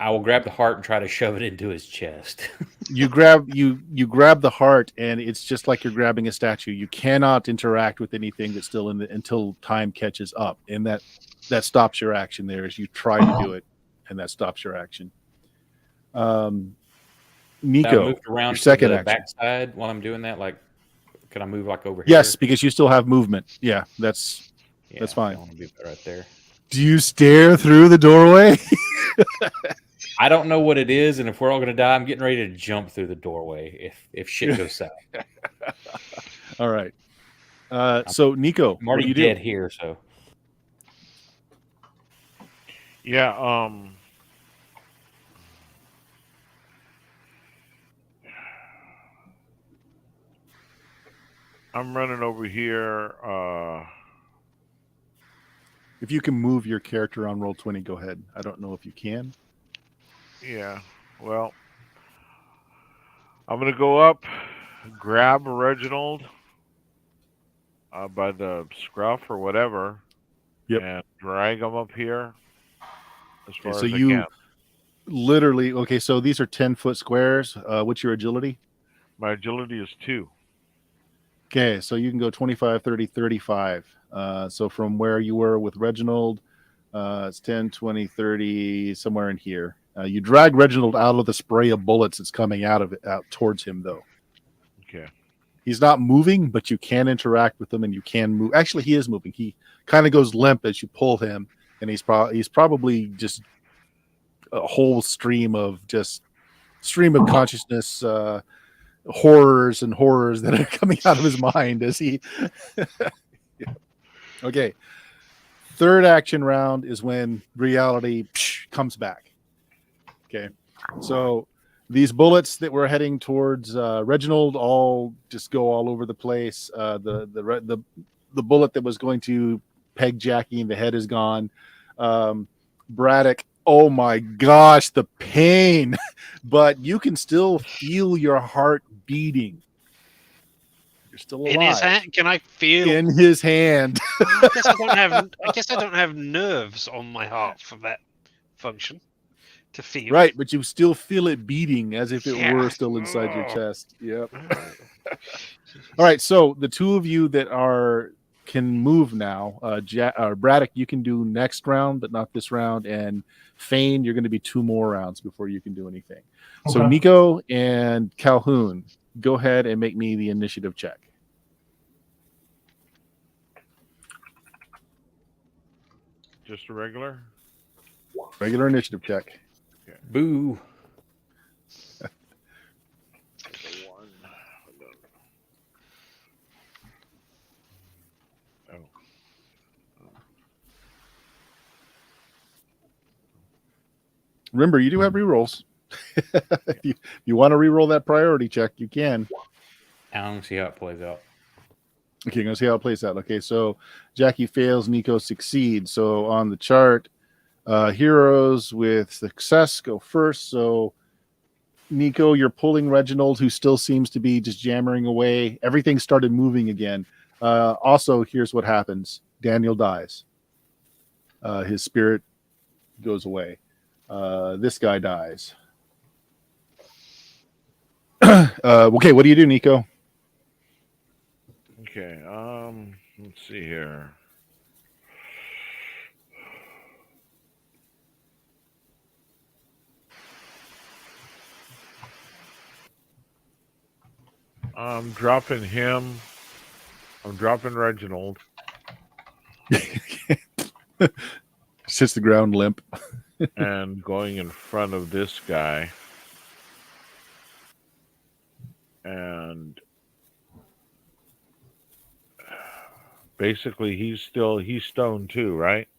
I will grab the heart and try to shove it into his chest. You grab the heart, and it's just like you're grabbing a statue. You cannot interact with anything that's still in the until time catches up, and that stops your action. There, as you try to do it, and that stops your action. I Nico, moved around your to second the action. backside while I'm doing that. Like, can I move like over Yes, here? because you still have movement. Yeah, that's fine. I want to be right there. Do you stare through the doorway? I don't know what it is, and if we're all going to die, I'm getting ready to jump through the doorway if shit goes south. All right. So Nico, I'm what do already you dead do? here, so Yeah. I'm running over here. If you can move your character on Roll20, go ahead. I don't know if you can. Yeah. Well, I'm gonna go up, grab Reginald by the scruff or whatever, Yep. and drag him up here as far So as I you can. literally, okay, so these are 10-foot squares. What's your agility? My agility is 2. Okay, so you can go 25, 30, 35. So from where you were with Reginald, it's 10, 20, 30, somewhere in here. You drag Reginald out of the spray of bullets that's coming out towards him, though. Okay. He's not moving, but you can interact with him, and you can move. Actually, he is moving. He kind of goes limp as you pull him, and he's probably just a whole stream of consciousness, horrors that are coming out of his mind as he. Okay. Third action round is when reality comes back. Okay. So these bullets that were heading towards Reginald all just go all over the place. The bullet that was going to peg Jackie in the head is gone. Braddock, oh my gosh, the pain! But you can still feel your heart beating. You're still alive. In his hand? Can I feel? In his hand. I guess I don't have nerves on my heart for that function to feel. Right, but you still feel it beating as if it Yeah. were still inside your chest. Yep. All right, so the two of you that can move now, Braddock, you can do next round, but not this round, and Fane, you're going to be 2 more rounds before you can do anything. So Okay. Nico and Calhoun, go ahead and make me the initiative check. Just a regular? Regular initiative check. boo. Remember, you do have rerolls. If you want to reroll that priority check, you can. I don't see how it plays out. Okay, let's see how it plays out. Okay, so Jackie fails, Nico succeeds. So on the chart, heroes with success go first. So Nico, you're pulling Reginald, who still seems to be just jammering away. Everything started moving again. Also, here's what happens. Daniel dies. His spirit goes away. This guy dies. Okay, what do you do, Nico? Okay, let's see here. I'm dropping him. I'm dropping Reginald. Sits the ground limp. And going in front of this guy. And basically he's stoned too, right?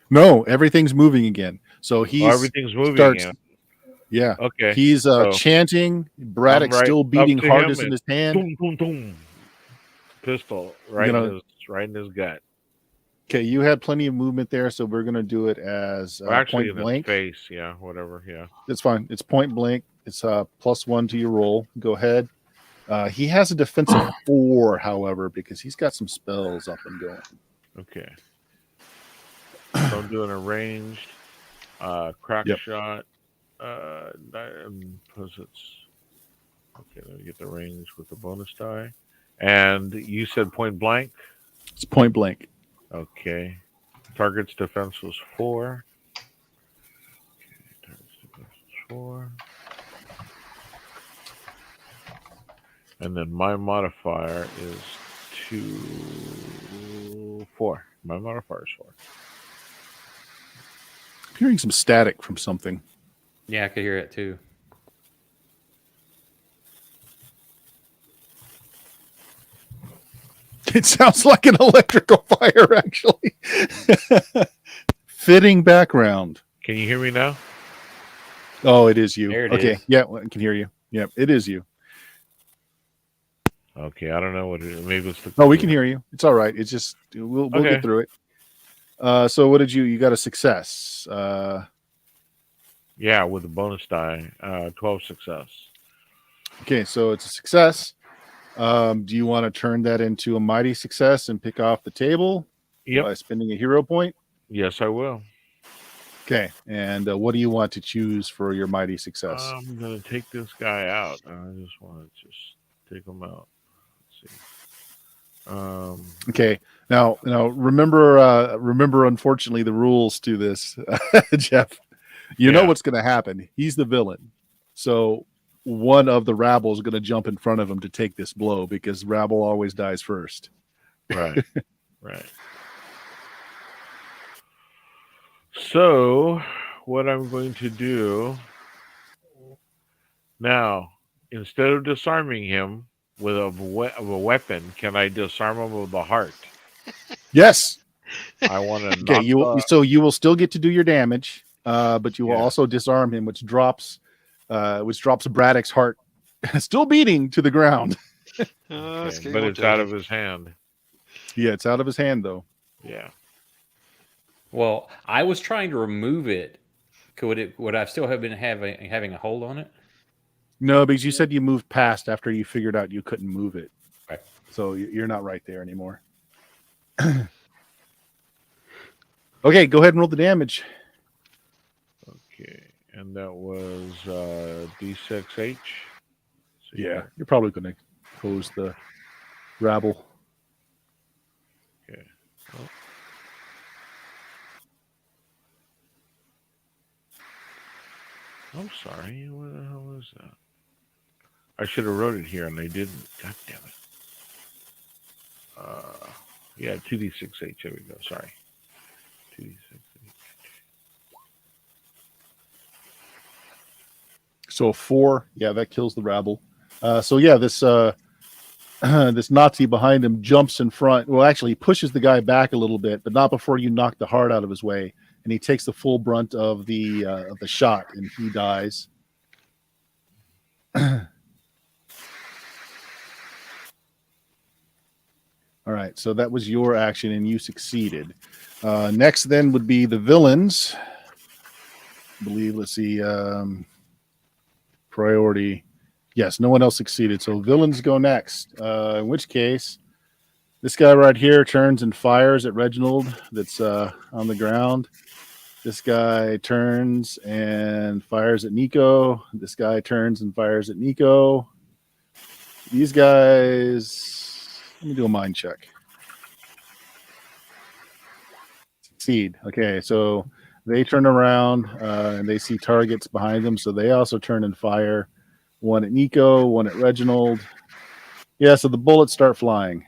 No, everything's moving again. So everything's moving again. Yeah. Okay. He's chanting. Braddock's still beating hardest in his hand. Boom, boom, boom. Pistol right in his gut. Okay, you had plenty of movement there, so we're gonna do it as actually point blank. In his face, yeah, whatever, yeah. It's fine. It's point blank. It's +1 to your roll. Go ahead. He has a defensive 4, however, because he's got some spells up and going. Okay. So I'm doing a ranged crack shot. Because it's okay. Let me get the range with the bonus die. And you said point blank. It's point blank. Okay. Target's defense was 4. Target's defense was 4. And then my modifier is 4. My modifier is 4. I'm hearing some static from something. Yeah, I could hear it too. It sounds like an electrical fire, actually. Fitting background. Can you hear me now? Oh, it is you. There it Okay, is. yeah, I can hear you. Yep, it is you. Okay, I don't know what it is. Maybe it's the. No, we can hear you. It's all right. It's just we'll Okay. get through it. So what did you got a success? Yeah, with the bonus die, 12 success. Okay, so it's a success. Do you want to turn that into a mighty success and pick off the table Yep. by spending a hero point? Yes, I will. Okay, and what do you want to choose for your mighty success? I'm gonna take this guy out. I just want to take him out. Let's see. Okay, now remember, unfortunately, the rules to this, Jeff. You know Yeah. what's going to happen. He's the villain, so one of the rabble is going to jump in front of him to take this blow because rabble always dies first. Right. Right. So, what I'm going to do now, instead of disarming him with a weapon, can I disarm him with the heart? Yes. I want to. Okay. You will still get to do your damage, but you will Yeah. also disarm him, which drops Braddock's heart, still beating, to the ground. Okay, but it's out of his hand. Yeah, it's out of his hand though. Yeah. Well, I was trying to remove it. Would I still have been having a hold on it? No, because you said you moved past after you figured out you couldn't move it. Right. So you're not right there anymore. Okay, go ahead and roll the damage. Okay, and that was D6H. So Yeah, you're probably going to close the rabble. Okay. Well. I'm sorry. What the hell was that? I should have wrote it here, and I didn't. God damn it. Yeah, 2D6H. There we go. Sorry. 2D6H. So 4, yeah, that kills the rabble. So yeah, this this Nazi behind him jumps in front. Well, actually, he pushes the guy back a little bit, but not before you knock the heart out of his way, and he takes the full brunt of the shot, and he dies. All right, so that was your action, and you succeeded. Next, then, would be the villains. I believe, let's see, priority. Yes, no one else succeeded, so villains go next. In which case, this guy right here turns and fires at Reginald that's on the ground. This guy turns and fires at Nico. This guy turns and fires at Nico. These guys, let me do a mind check. Succeed. Okay, so they turn around and they see targets behind them, so they also turn and fire. One at Nico, one at Reginald. Yeah, so the bullets start flying.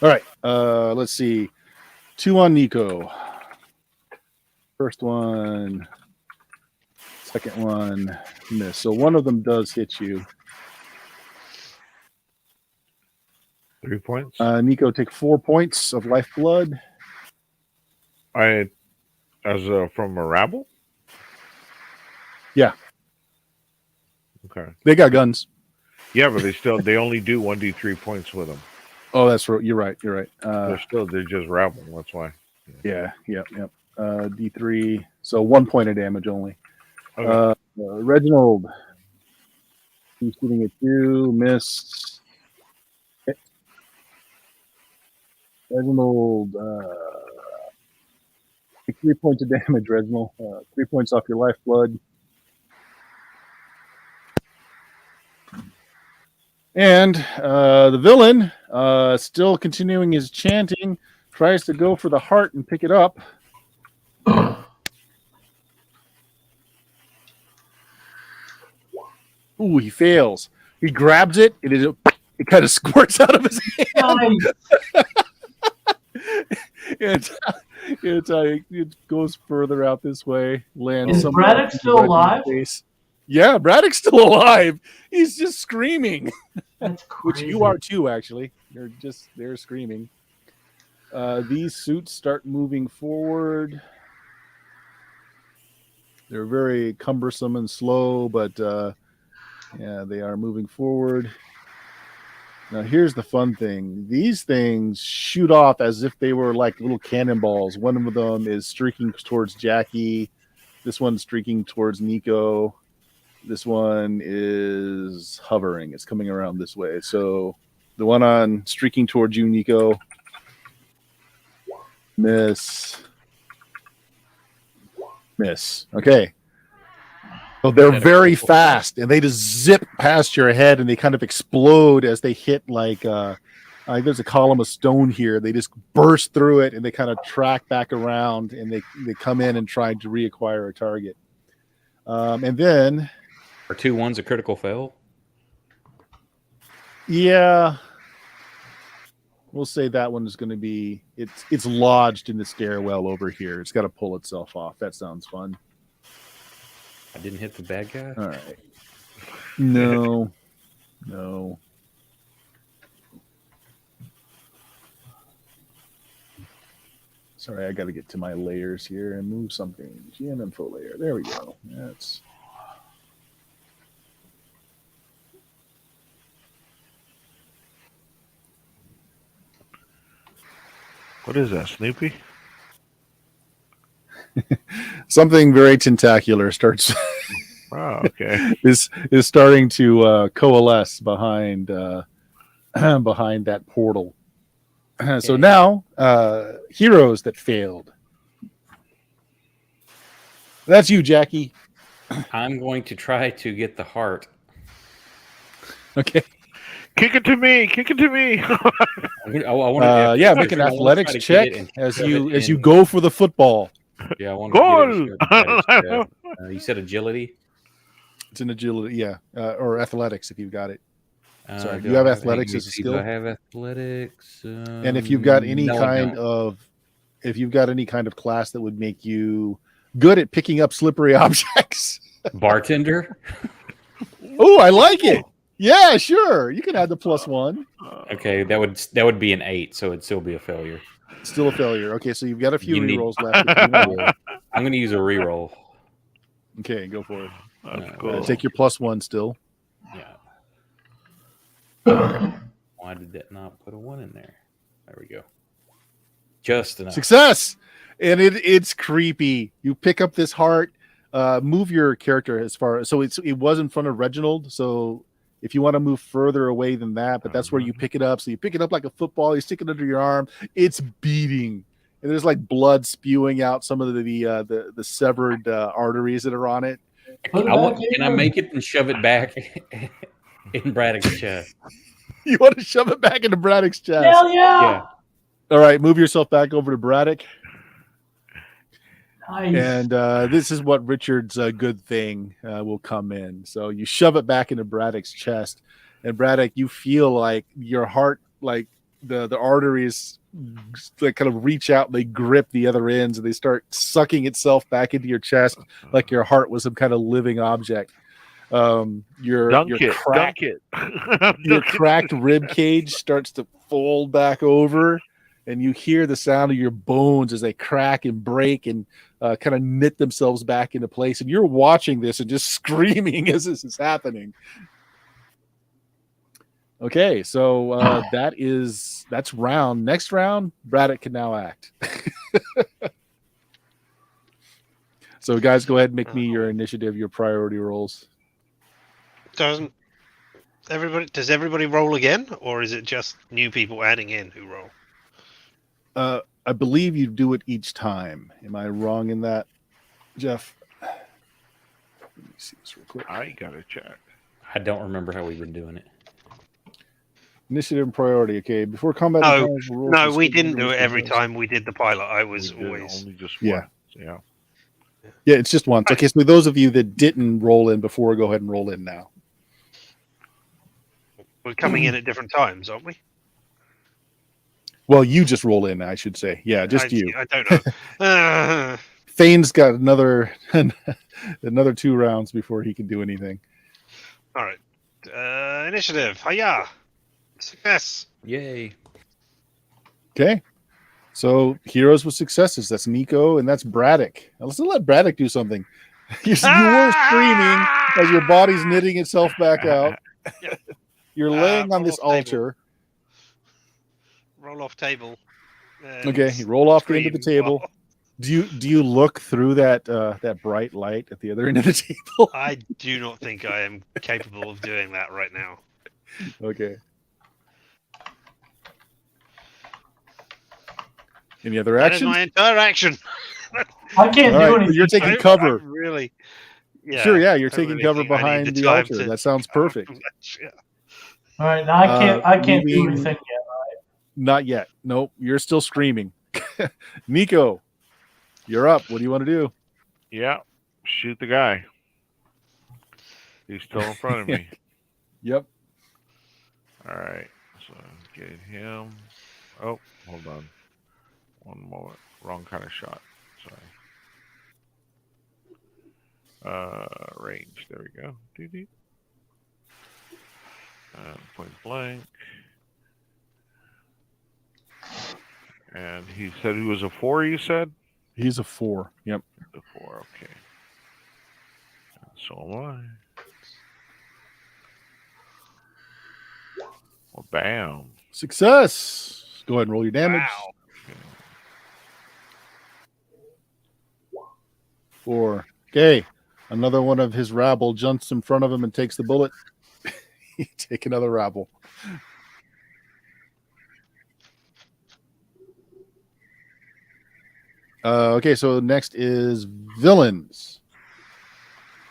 All right, let's see. 2 on Nico. First one, second one, miss. So one of them does hit you. 3 points. Nico, take 4 points of lifeblood. From a rabble? Yeah. Okay. They got guns. Yeah, but they only do 1d3 points with them. Oh, that's right. You're right. They're just rabble. That's why. Yeah. D3. So 1 point of damage only. Okay. Reginald. He's shooting at you. Miss. Reginald. Take 3 points of damage, Reginald. 3 points off your lifeblood. And the villain, still continuing his chanting, tries to go for the heart and pick it up. Ooh, he fails. He grabs it, and it kind of squirts out of his hand. Nice. It goes further out this way. Lands. Is Braddock still alive? Yeah, Braddock's still alive. He's just screaming. That's Which crazy. you are too, actually. They're screaming. These suits start moving forward. They're very cumbersome and slow, but yeah, they are moving forward. Now, here's the fun thing. These things shoot off as if they were like little cannonballs. One of them is streaking towards Jackie. This one's streaking towards Nico. This one is hovering. It's coming around this way. So the one on streaking towards you, Nico. Miss. Okay. So they're very fast, and they just zip past your head, and they kind of explode as they hit like there's a column of stone here. They just burst through it, and they kind of track back around, and they come in and try to reacquire a target. And then Are 2 1s a critical fail? yeah, we'll say that one is going to be it's lodged in the stairwell over here. It's got to pull itself off. That sounds fun. I didn't hit the bad guy. All right. No. Sorry, I got to get to my layers here and move something. GM info layer. There we go. That's. What is that, Snoopy? Something very tentacular starts Oh, okay. is starting to coalesce behind behind that portal. So now, heroes that failed. That's you, Jackie. I'm going to try to get the heart. Okay. Kick it to me! Kick it to me! I want Yeah, make an athletics check as you go for the football. Yeah, I want Goal! to you said agility? It's an agility, yeah, or athletics if you've got it. Sorry, Do you I have athletics as a do skill? I have athletics? And if you've got any if you've got any kind of class that would make you good at picking up slippery objects. Bartender? Oh, I like it. Yeah, sure. You can add the +1. Okay, that would be an 8, so it'd still be a failure. Still a failure. Okay, so you've got a few You need- rerolls left. If you want. I'm going to use a reroll. Okay, go for it. That's cool. Take your +1 still. Yeah. Why did that not put a 1 in there? There we go. Just enough. Success. And it's creepy. You pick up this heart. Move your character as far so it was in front of Reginald. So if you want to move further away than that, but that's where you pick it up. So you pick it up like a football. You stick it under your arm. It's beating, and there's like blood spewing out some of the severed arteries that are on it. Can I make it and shove it back in Braddock's chest? You want to shove it back into Braddock's chest? Hell yeah! All right, move yourself back over to Braddock. Nice. And this is what Richard's good thing will come in. So you shove it back into Braddock's chest, and Braddock, you feel like your heart, like the arteries, like kind of reach out, and they grip the other ends, and they start sucking itself back into your chest, like your heart was some kind of living object. Your cracked rib cage starts to fold back over. And you hear the sound of your bones as they crack and break and kind of knit themselves back into place. And you're watching this and just screaming as this is happening. Okay, so that's round. Next round, Braddock can now act. So, guys, go ahead and make me your initiative, your priority rolls. Does everybody roll again, or is it just new people adding in who roll? I believe you do it each time. Am I wrong in that, Jeff? Let me see this real quick. I gotta check. I don't remember how we've been doing it. Initiative and priority. Okay, before combat. No, encounters, rules no, and we schedule didn't do rules it for every those. time we did the pilot. I was We did always. only just Yeah. once. Yeah. Yeah, it's just once. Okay, so those of you that didn't roll in before, go ahead and roll in now. We're coming in at different times, aren't we? Well, you just roll in, I should say. Yeah, just you. I don't know. Thane's got another 2 rounds before he can do anything. All right. Initiative. Hiya. Success. Yay. Okay. So heroes with successes. That's Nico and that's Braddock. Now let's let Braddock do something. You were screaming as your body's knitting itself back out. Yeah. You're laying on roll this off table. altar. Roll off table. Okay, you roll off the end of the scream. table. Do you look through that bright light at the other end of the table? I do not think I am capable of doing that right now. Okay. Any other That is actions? my entire action. I can't All do right, anything. you're taking I cover. really. Yeah, Sure, yeah, you're I taking really cover think I need behind the the time altar. to- That sounds perfect. Yeah. All right, now I can't do moving- anything yet. Not yet. Nope, you're still screaming. Nico, you're up. What do you want to do? Yeah. Shoot the guy. He's still in front of me. Yep. All right. So get him. Oh, hold on. One moment. Wrong kind of shot. Sorry. Range. There we go. Doo-doo. Point blank. And he said he was a 4, you said? He's a 4. Yep. The 4, okay. And so am I. Well, bam. Success. Go ahead and roll your damage. Wow. 4. Okay. Another one of his rabble jumps in front of him and takes the bullet. You take another rabble. Okay, so next is villains.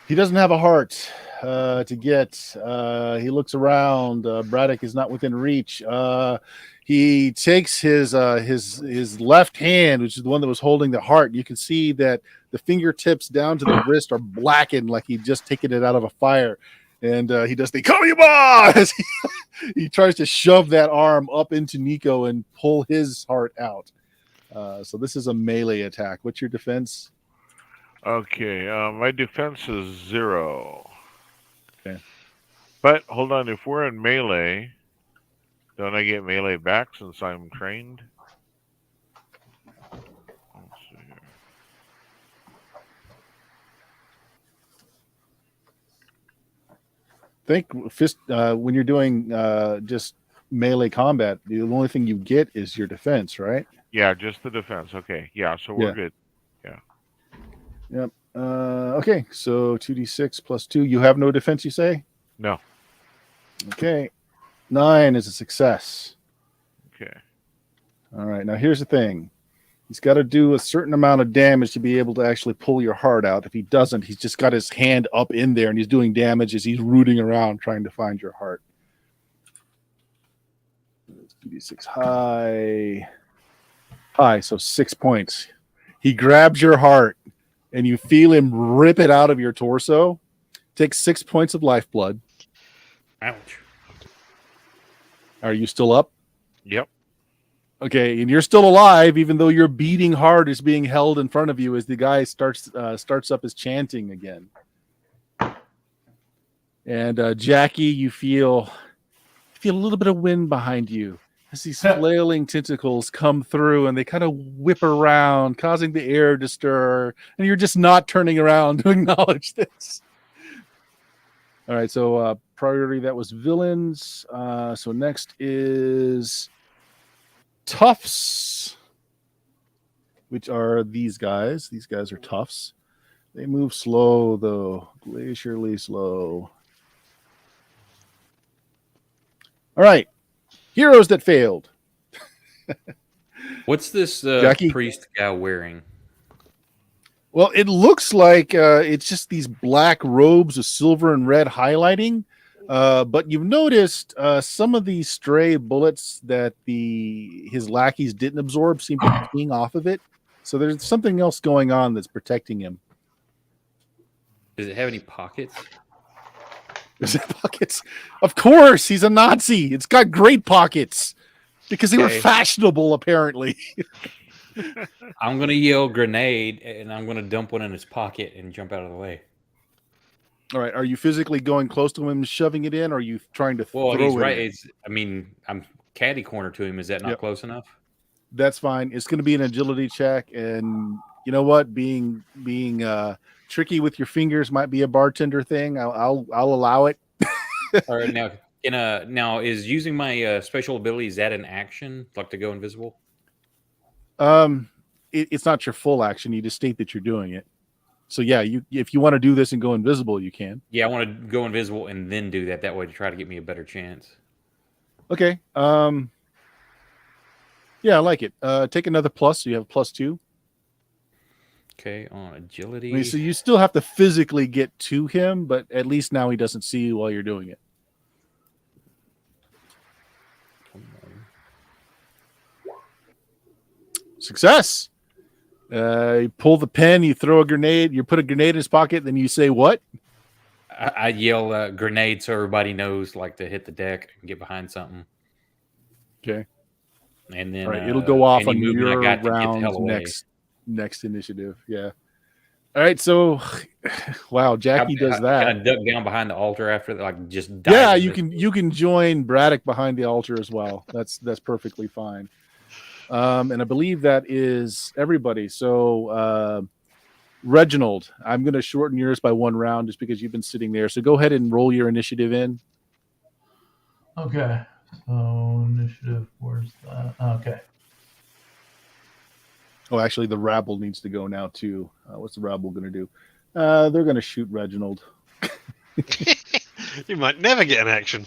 He doesn't have a heart to get. He looks around. Braddock is not within reach. He takes his left hand, which is the one that was holding the heart. You can see that the fingertips down to the wrist are blackened, like he'd just taken it out of a fire. And he does the "Koyaba" as he tries to shove that arm up into Nico and pull his heart out. So this is a melee attack. What's your defense? Okay, my defense is 0. Okay. But hold on, if we're in melee, don't I get melee back since I'm trained? Let's see here. Think fist when you're doing just melee combat, the only thing you get is your defense, right? Yeah, just the defense. Okay, yeah, so we're Yeah. good. Yep. Okay, so 2d6 plus 2. You have no defense, you say? No. Okay. 9 is a success. Okay. All right. Now here's the thing. He's got to do a certain amount of damage to be able to actually pull your heart out. If he doesn't, he's just got his hand up in there and he's doing damage as he's rooting around trying to find your heart. 2d6 high, so 6 points. He grabs your heart and you feel him rip it out of your torso. Takes 6 points of lifeblood. Ouch. Are you still up? Yep. Okay, and you're still alive, even though your beating heart is being held in front of you as the guy starts up his chanting again. And Jackie, you feel a little bit of wind behind you as these flailing tentacles come through, and they kind of whip around, causing the air to stir. And you're just not turning around to acknowledge this. All right, so priority, that was villains. So next is toughs, which are these guys. These guys are toughs. They move slow, though, glacially slow. All right, heroes that failed. What's this Jackie? priest guy wearing? Well, it looks like it's just these black robes with silver and red highlighting. But you've noticed some of these stray bullets that his lackeys didn't absorb seem to be keying off of it. So there's something else going on that's protecting him. Does it have any pockets? Does it have pockets? Of course, he's a Nazi. It's got great pockets because they were fashionable, apparently. I'm going to yell grenade, and I'm going to dump one in his pocket and jump out of the way. All right. Are you physically going close to him and shoving it in, or are you trying to throw he's it right. in? I'm catty corner to him. Is that not close enough? That's fine. It's going to be an agility check, and you know what? Being tricky with your fingers might be a bartender thing. I'll allow it. All right. Now is using my special ability, is that an action, like to go invisible? It's not your full action. You just state that you're doing it. So yeah, if you want to do this and go invisible, you can. Yeah, I want to go invisible and then do that way to try to get me a better chance. Okay. Yeah, I like it. Take another plus, so you have +2. Okay, on agility. I mean, so you still have to physically get to him, but at least now he doesn't see you while you're doing it. Success. You pull the pen, you throw a grenade, you put a grenade in his pocket, then you say what? I yell grenade so everybody knows, like, to hit the deck and get behind something. Okay. And then it'll go off on your round next initiative. Yeah. All right. So, wow, Jackie does that. Can I duck down behind the altar after that? Like, just dive? Yeah, you can join Braddock behind the altar as well. That's perfectly fine. And I believe that is everybody. So, Reginald, I'm going to shorten yours by 1 round just because you've been sitting there. So go ahead and roll your initiative in. Okay. So initiative, where's that? Okay. Oh, actually, the rabble needs to go now too. What's the rabble going to do? They're going to shoot Reginald. You might never get an action.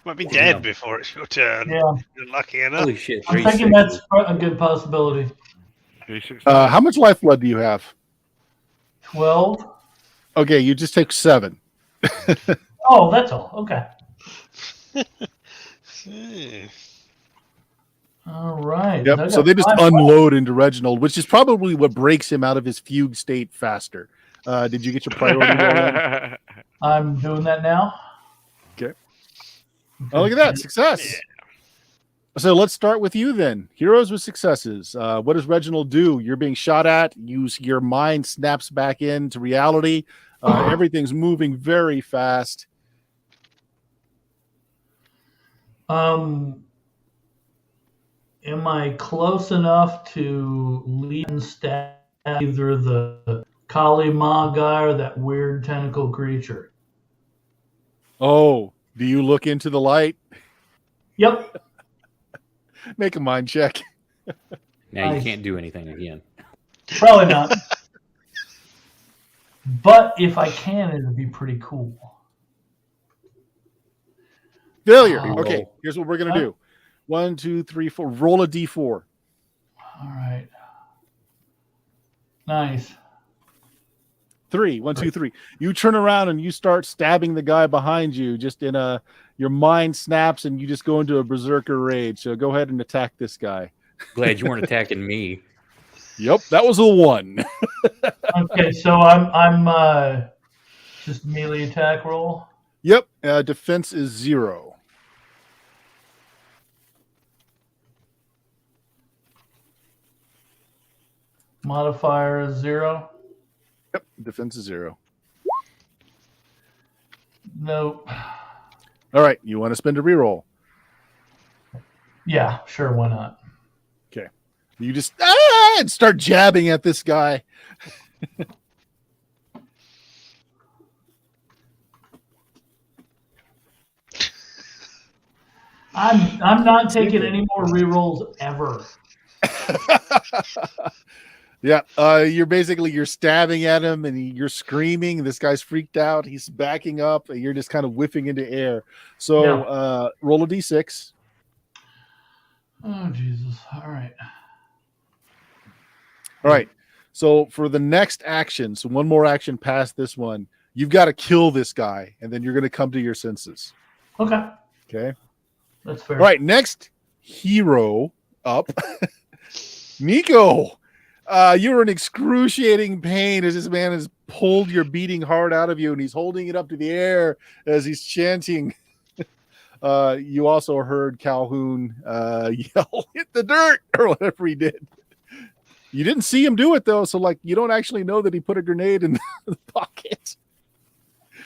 Might be dead before it's your turn. Yeah. You're lucky enough. Holy shit. I'm thinking that's a good possibility. How much life blood do you have? 12. Okay, you just take 7. Oh, that's all. Okay. All right. Yep. So they just unload into Reginald, which is probably what breaks him out of his fugue state faster. Did you get your priority roll in? I'm doing that now. Okay. Oh, look at that. Success. Yeah. So let's start with you then. Heroes with successes. What does Reginald do? You're being shot at. Your mind snaps back into reality. Everything's moving very fast. Am I close enough to lead and stab either the Kali Ma guy or that weird tentacle creature? Oh, do you look into the light? Yep. Make a mind check. Now you can't do anything again. Probably not. But if I can, it'd be pretty cool. Failure. Okay, here's what we're going to do. 1, 2, 3, 4. Roll a d4. All right. Nice. 3. 1, 2, 3. You turn around and you start stabbing the guy behind you. Just your mind snaps and you just go into a berserker rage. So go ahead and attack this guy. Glad you weren't attacking me. Yep, that was a 1. Okay, so I'm just melee attack roll. Yep, defense is 0. Modifier is 0. Yep, defense is 0. Nope. All right, you want to spend a reroll? Yeah, sure, why not? Okay. You just and start jabbing at this guy. I'm not taking any more rerolls ever. Yeah, you're stabbing at him and you're screaming. This guy's freaked out. He's backing up. And you're just kind of whiffing into air. So roll a d6. Oh Jesus! All right. All right. So for the next action, so one more action past this one, you've got to kill this guy, and then you're going to come to your senses. Okay. Okay. That's fair. All right. Next hero up, Nico. You're in excruciating pain as this man has pulled your beating heart out of you, and he's holding it up to the air as he's chanting. You also heard Calhoun yell, "Hit the dirt," or whatever he did. You didn't see him do it though, so like you don't actually know that he put a grenade in the pocket.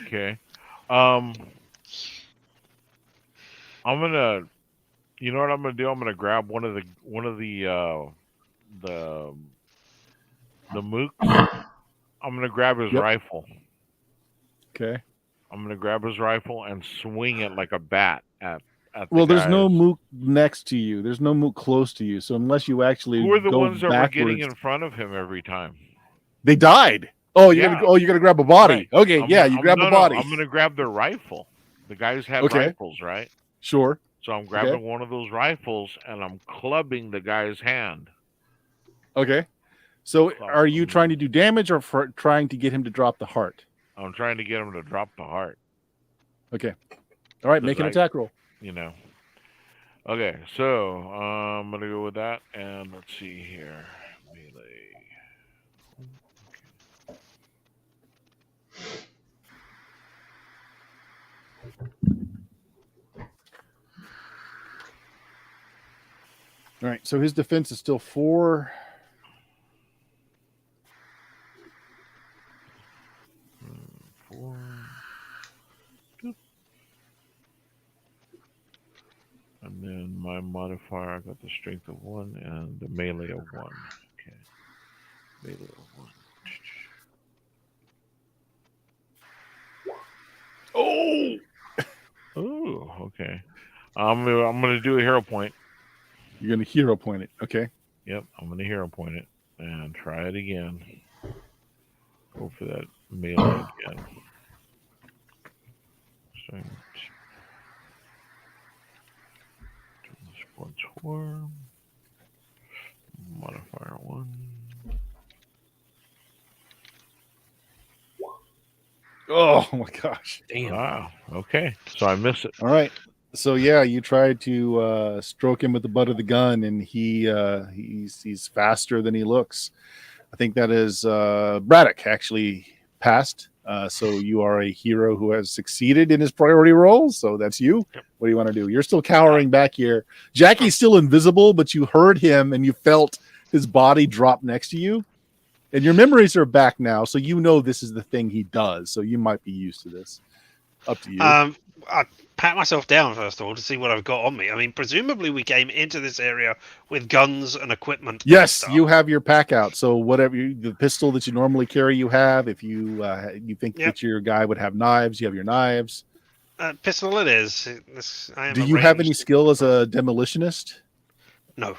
Okay. I'm gonna. You know what I'm gonna do? I'm gonna grab one of the mooks. I'm gonna grab his rifle. Okay. I'm gonna grab his rifle and swing it like a bat at the Well, there's guys. no mook next to you. There's no mook close to you. So unless you actually Who are the go ones that were getting backwards- in front of him every time? They died. Oh, you're Yeah. gonna grab a body. Right. Okay, I'm yeah, gonna- you I'm- grab no, a no, body. I'm gonna grab their rifle. The guys had Okay. rifles, right? Sure. So I'm grabbing one of those rifles and I'm clubbing the guy's hand. Okay. So are you trying to do damage or trying to get him to drop the heart? I'm trying to get him to drop the heart. Okay. All right, make an attack roll. You know. Okay, so I'm gonna go with that, and let's see here, melee. All right, so his defense is still 4. Four. Boop. And then my modifier, I got the strength of 1 and the melee of 1. Okay, melee of 1. Oh. Oh, okay. I'm gonna do a hero point. You're gonna hero point it. Okay. Yep, I'm gonna hero point it and try it again. Go for that melee again. Strength. Transform. Modifier 1. Oh my gosh. Damn. Wow. Okay. So I miss it. All right. So yeah, you tried to stroke him with the butt of the gun, and he's faster than he looks. I think that is Braddock actually passed. So you are a hero who has succeeded in his priority role. So that's you. Yep. What do you want to do? You're still cowering back here. Jackie's still invisible, but you heard him and you felt his body drop next to you. And your memories are back now, so you know this is the thing he does. So you might be used to this. Up to you. I pat myself down first of all to see what I've got on me. I mean, presumably we came into this area with guns and equipment. and Yes, stuff. you have your pack out. So whatever the pistol that you normally carry, you have. If you think Yep. that your guy would have knives, you have your knives. Pistol it is. I am Do a you have any ranged- skill as a demolitionist? No,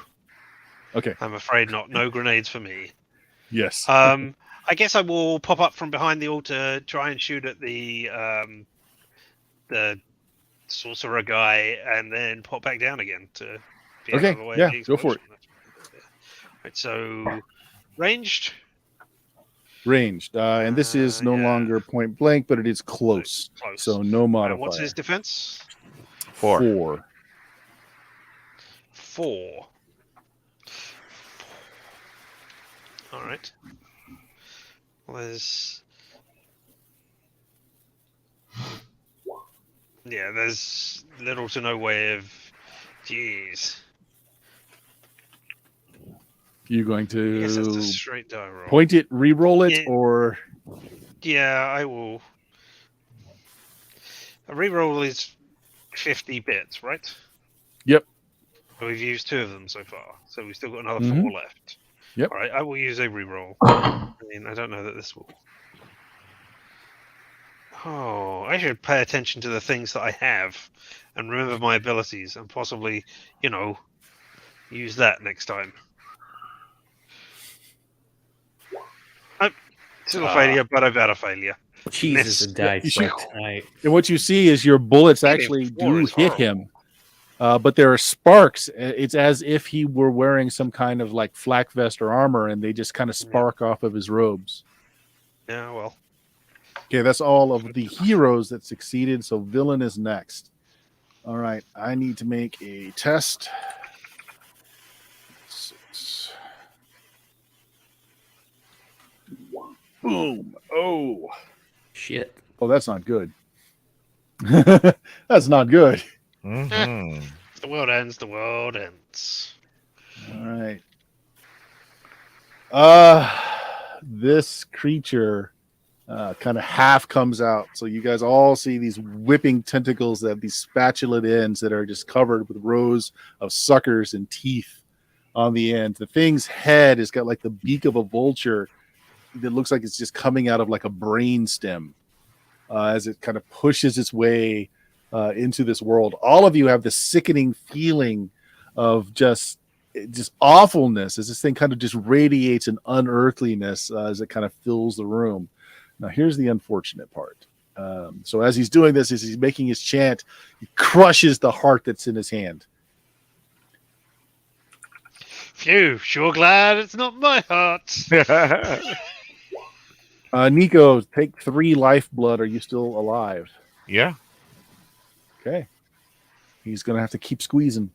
Okay. I'm afraid not. No grenades for me. Yes. I guess I will pop up from behind the altar, try and shoot at the sorcerer guy, and then pop back down again to be out Okay, of the way yeah, of the go for it. explosion. Right, so ranged. Ranged. And this is no yeah. longer point blank, but it is close. Close. So no modifier. What's his defense? 4. 4. All right. Well, there's little to no way of. Jeez. You going I guess that's a to straight die roll. point it, re-roll it, Yeah. or Yeah, I will. A reroll is 50 bits, right? Yep. So we've used 2 of them so far, so we've still got another Mhm. 4 left. Yep. All right, I will use a reroll. I mean, I don't know that this will. Oh, I should pay attention to the things that I have and remember my abilities and possibly, use that next time. Still a failure, but a better failure. Jesus, Miss. a die You should- suck tonight. And what you see is your bullets Feeling actually four do is hit him, but there are sparks. It's as if he were wearing some kind of like flak vest or armor, and they just kind of spark off of his robes. Yeah, well. Okay, that's all of the heroes that succeeded. So villain is next. All right, I need to make a test. 6. Boom. Oh. Shit. Oh, that's not good. That's not good. Mhm. If the world ends, the world ends. All right. This creature kind of half comes out. So you guys all see these whipping tentacles that have these spatulate ends that are just covered with rows of suckers and teeth on the end. The thing's head has got like the beak of a vulture that looks like it's just coming out of like a brain stem as it kind of pushes its way into this world. All of you have this sickening feeling of just awfulness as this thing kind of just radiates an unearthliness as it kind of fills the room. Now, here's the unfortunate part. So as he's doing this, as he's making his chant, he crushes the heart that's in his hand. Phew, sure glad it's not my heart. Nico, take 3 lifeblood. Are you still alive? Yeah. Okay. He's going to have to keep squeezing.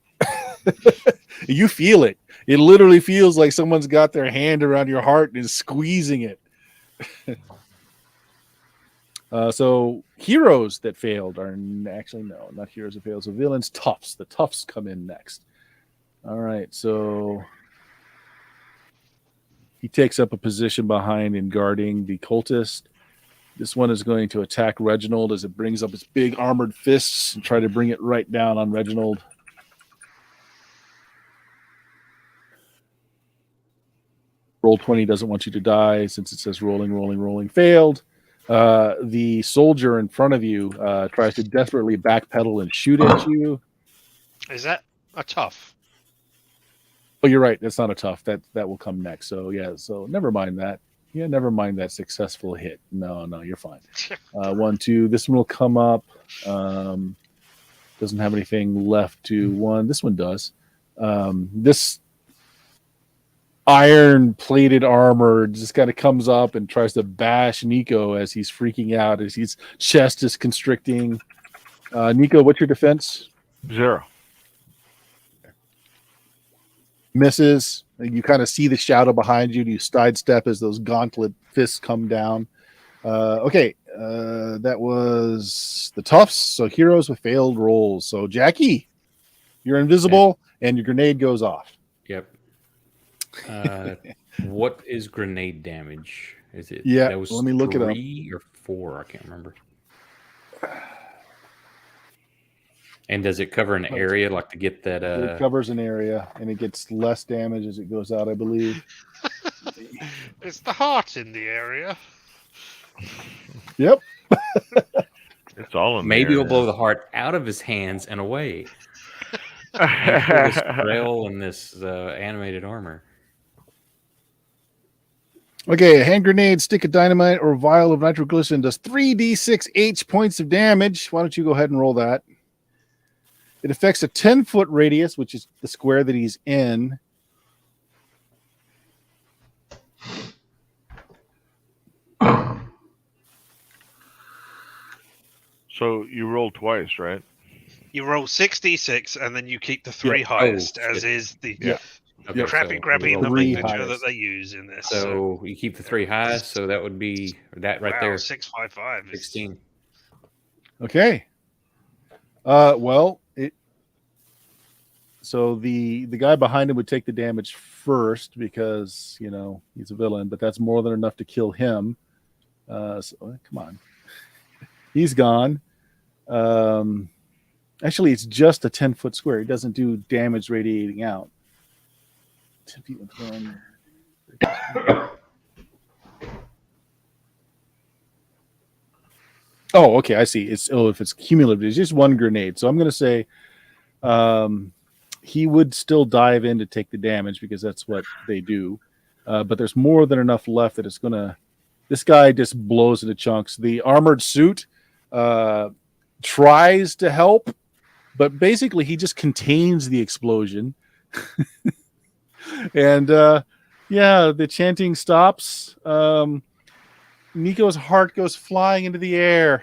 You feel it. It literally feels like someone's got their hand around your heart and is squeezing it. So heroes that failed are actually, no, not heroes that failed. So villains, toughs. The toughs come in next. All right. So he takes up a position behind and guarding the cultist. This one is going to attack Reginald as it brings up its big armored fists and try to bring it right down on Reginald. Roll 20 doesn't want you to die since it says rolling, rolling, rolling. Failed. The soldier in front of you tries to desperately backpedal and shoot at you. Is that a tough? Oh, you're right. That's not a tough. That will come next. So yeah. So never mind that. Yeah, never mind that successful hit. No, you're fine. 1, 2. This one will come up. Doesn't have anything left to one. This one does. This iron-plated armor just kind of comes up and tries to bash Nico as he's freaking out, as his chest is constricting. Nico, what's your defense? 0. Misses. You kind of see the shadow behind you. You sidestep as those gauntlet fists come down. Okay, that was the toughs. So heroes with failed rolls. So Jackie, you're invisible, and your grenade goes off. Yep. What is grenade damage? Is it? Yeah, That was let me look it up. 3 or 4. I can't remember. And does it cover an area like to get that? It covers an area, and it gets less damage as it goes out, I believe. It's the heart in the area. Yep. It's all in Maybe there. we'll blow the heart out of his hands and away. And this rail and this animated armor. Okay, a hand grenade, stick of dynamite, or vial of nitroglycerin does 3d6 H points of damage. Why don't you go ahead and roll that? It affects a 10-foot radius, which is the square that he's in. So you roll twice, right? You roll 6d6 and then you keep the 3 Yeah. highest, Oh, as shit. is the Yeah. Okay, crappy so nomenclature highest. that they use in this. So you keep the 3 highest, so that would be that right wow, there. 655 is 16. Okay. Well, so the guy behind him would take the damage first because, he's a villain, but that's more than enough to kill him. So come on. He's gone. Actually, it's just a 10-foot square. It doesn't do damage radiating out. 10 feet with one. Oh, okay. I see. If it's cumulative, it's just one grenade. So I'm going to say he would still dive in to take the damage because that's what they do. But there's more than enough left that it's going to This guy just blows into chunks. The armored suit tries to help, but basically he just contains the explosion. And the chanting stops. Nico's heart goes flying into the air.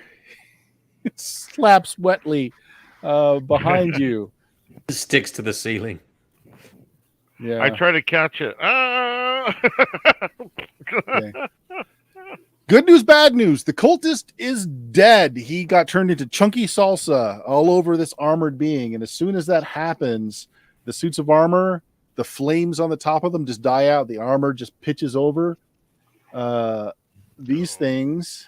It slaps wetly behind you. It sticks to the ceiling. Yeah. I try to catch it. Ah! Okay. Good news, bad news. The cultist is dead. He got turned into chunky salsa all over this armored being. And as soon as that happens, the suits of armor, the flames on the top of them just die out. The armor just pitches over. These things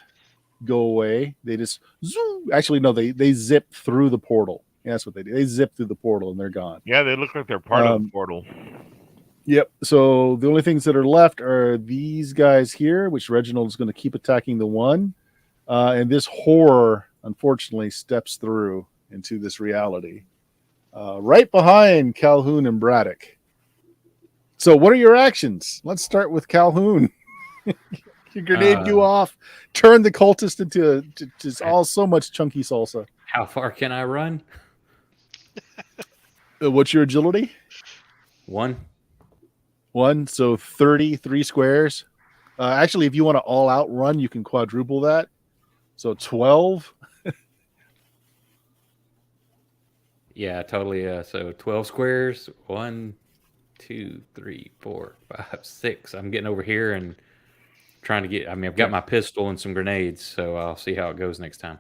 go away. They just zoom. Actually, no, they zip through the portal. Yeah, that's what they do. They zip through the portal and they're gone. Yeah, they look like they're part of the portal. Yep. So the only things that are left are these guys here, which Reginald is going to keep attacking the one. And this horror, unfortunately, steps through into this reality. Right behind Calhoun and Braddock. So what are your actions? Let's start with Calhoun. Your grenade go off. Turn the cultist into just all so much chunky salsa. How far can I run? What's your agility? 1. So 33 squares. Actually, if you want to all out run, you can quadruple that. So 12. Yeah, totally. So 12 squares. 1, 2, 3, 4, 5, 6. I'm getting over here and trying to get. I mean, I've got my pistol and some grenades, so I'll see how it goes next time.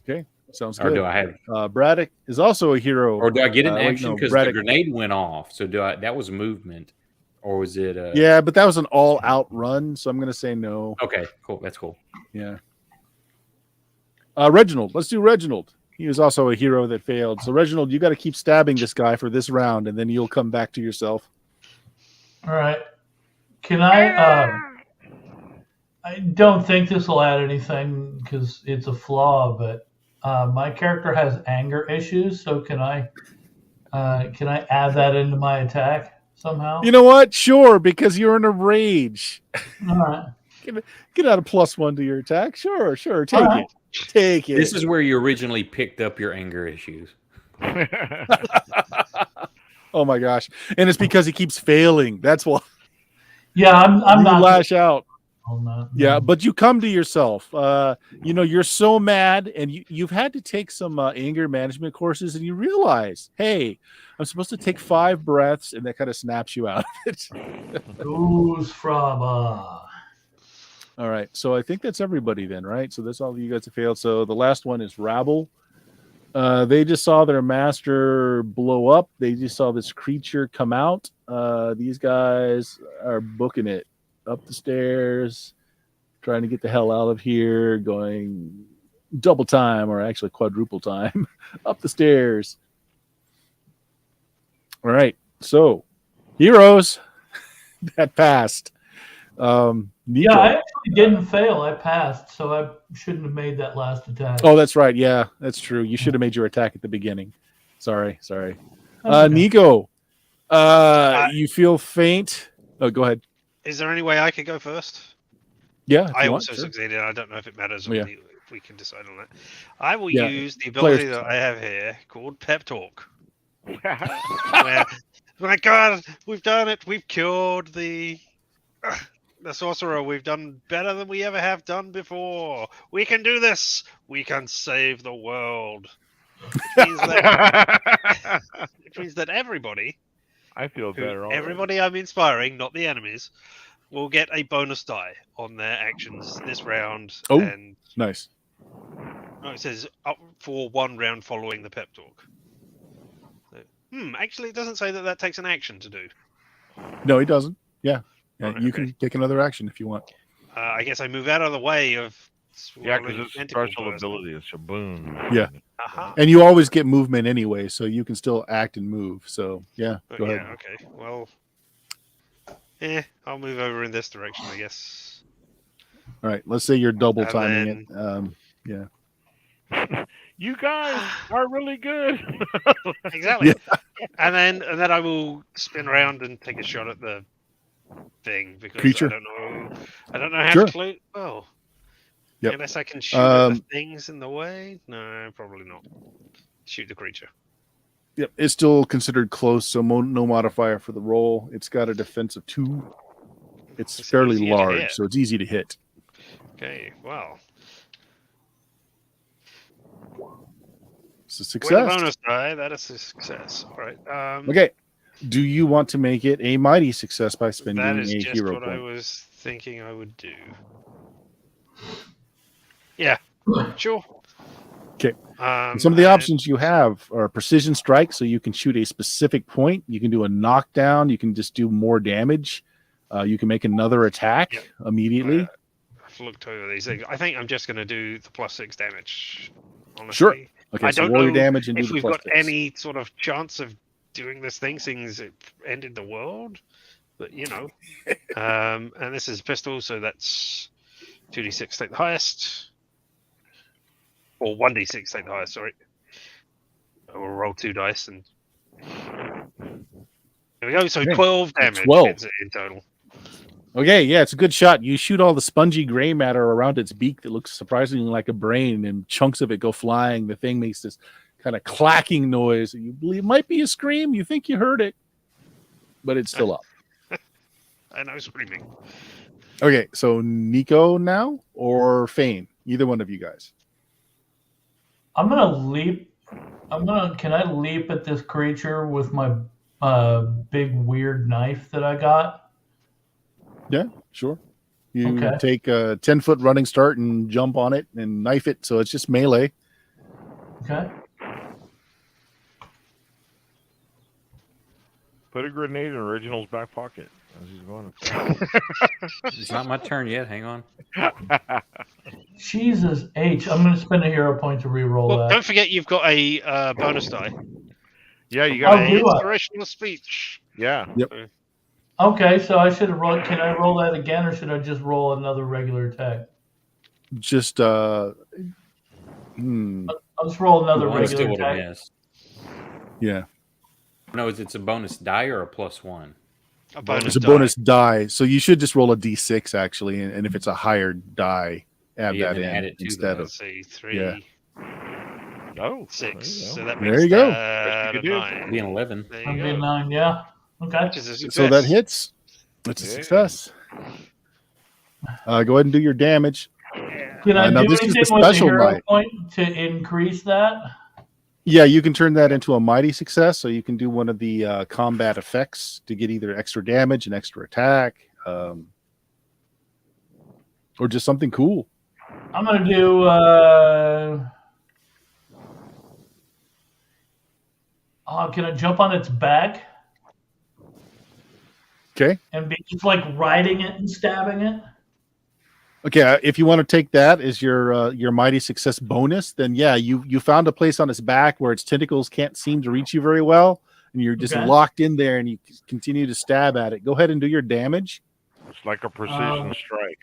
Okay, sounds Or good. do I have? Braddock is also a hero. Or do I get an action no, because the grenade went off? So do I? That was movement, or was it? Yeah, but that was an all-out run, so I'm going to say no. Okay, cool. That's cool. Yeah. Reginald, let's do Reginald. He was also a hero that failed. So Reginald, you got to keep stabbing this guy for this round, and then you'll come back to yourself. All right. Can I? I don't think this will add anything because it's a flaw, but my character has anger issues. So can I add that into my attack somehow? You know what? Sure, because you're in a rage. All right. Get out a +1 to your attack. Sure. Take All right. it. Take it. This is where you originally picked up your anger issues. Oh my gosh! And it's because he keeps failing. That's why. Yeah, I'm You not lash out. No. Yeah, but you come to yourself. You're so mad, and you've had to take some anger management courses, and you realize, hey, I'm supposed to take 5 breaths, and that kind of snaps you out of it. Goose Fraba. All right, so I think that's everybody then, right? So that's all of you guys have failed. So the last one is Rabble. They just saw their master blow up. They just saw this creature come out. These guys are booking it up the stairs, trying to get the hell out of here, going double time, or actually quadruple time, up the stairs. All right, so heroes that passed. Nico. Yeah, I actually didn't fail. I passed, so I shouldn't have made that last attack. Oh, that's right. Yeah, that's true. You should have made your attack at the beginning. Sorry. Okay. Nico, you feel faint. Oh, go ahead. Is there any way I could go first? Yeah, if I you also want, sure. succeeded. I don't know if it matters Yeah. if we can decide on that. I will Yeah. use the ability Players- that I have here called Pep Talk. Where, my God, we've done it. We've cured the sorcerer. We've done better than we ever have done before. We can do this. We can save the world. Which means that everybody, I feel better. already. everybody I'm inspiring, not the enemies, will get a bonus die on their actions this round. Oh. And Nice. it says up for 1 round following the pep talk. So, actually, it doesn't say that takes an action to do. No, he doesn't. Yeah. Right, You okay. can take another action if you want. I guess I move out of the way of. Yeah, because it's a tentacle special person. ability. It's a boon. Yeah. Aha. And you always get movement anyway, so you can still act and move. So, yeah, go Yeah, ahead. okay. Well, I'll move over in this direction, I guess. All right. Let's say you're double And timing then- it. You guys are really good. Exactly. And then I will spin around and take a shot at the thing because Creature? I don't know how Sure. to close. Oh, Yep. unless I can shoot at the Um, things in the way. No, probably not. Shoot the creature. Yep, it's still considered close, so no modifier for the roll. It's got a defense of 2. It's fairly easier to large, hit. so it's easy to hit. Okay, well, It's a with a success. bonus die, that is a success. All right. Okay. Do you want to make it a mighty success by spending That is a just hero what I point? was thinking I would do. Yeah, sure. Okay. Some of the and- options you have are precision strike, so you can shoot a specific point. You can do a knockdown. You can just do more damage. You can make another attack Yep. immediately. I've looked over these things. I think I'm just going to do the +6 damage. Honestly. Sure. Okay, I so don't roll your know damage and do if the we've plus got 6. any sort of chance of doing this thing, since it ended the world. But you know, and this is pistol, so that's 2d6 take the highest, or 1d6 take the highest. Sorry, we'll roll 2 dice, and there we go. So Okay. 12 damage 12. in total. Okay, yeah, it's a good shot. You shoot all the spongy gray matter around its beak that looks surprisingly like a brain, and chunks of it go flying. The thing makes this kind of clacking noise. You believe might be a scream. You think you heard it, but it's still up. And I was screaming. Okay, so Nico now or Fane? Either one of you guys. I'm gonna leap. Can I leap at this creature with my big weird knife that I got? Yeah, sure. You Okay. take a 10-foot running start and jump on it and knife it, so it's just melee. Okay. Put a grenade in Reginald's back pocket as he's going. It's not my turn yet. Hang on. Jesus H. I'm gonna spend a hero point to re-roll Well, that. don't forget you've got a bonus die. Yeah, you Oh, got do it. I? Inspirational speech. Yeah. Okay, so I should have rolled. Can I roll that again, or should I just roll another regular attack? Just I'll just roll another One still regular would have attack. missed. yeah. No, it's a bonus die or a +1? A bonus It's a die. bonus die, so you should just roll a d6 actually, and if it's a higher die, add Yeah, that then in add it to instead Let's of. see, 3, Yeah. Oh, 6. So there that There makes you go. that Best you a could do. 9. Be an 11. There I'm you getting go. 9. Yeah. Okay. Which is a success. So that hits. It's a Yeah. success. Go ahead and do your damage. Yeah. Can I now do this is the anything with the special hero knife. point to increase that? Yeah, you can turn that into a mighty success, so you can do one of the combat effects to get either extra damage and extra attack, or just something cool. I'm gonna do. Can I jump on its back Okay. and be just like riding it and stabbing it? Okay, if you want to take that as your mighty success bonus, then yeah, you found a place on its back where its tentacles can't seem to reach you very well, and you're just Okay. locked in there, and you continue to stab at it. Go ahead and do your damage. It's like a precision strike.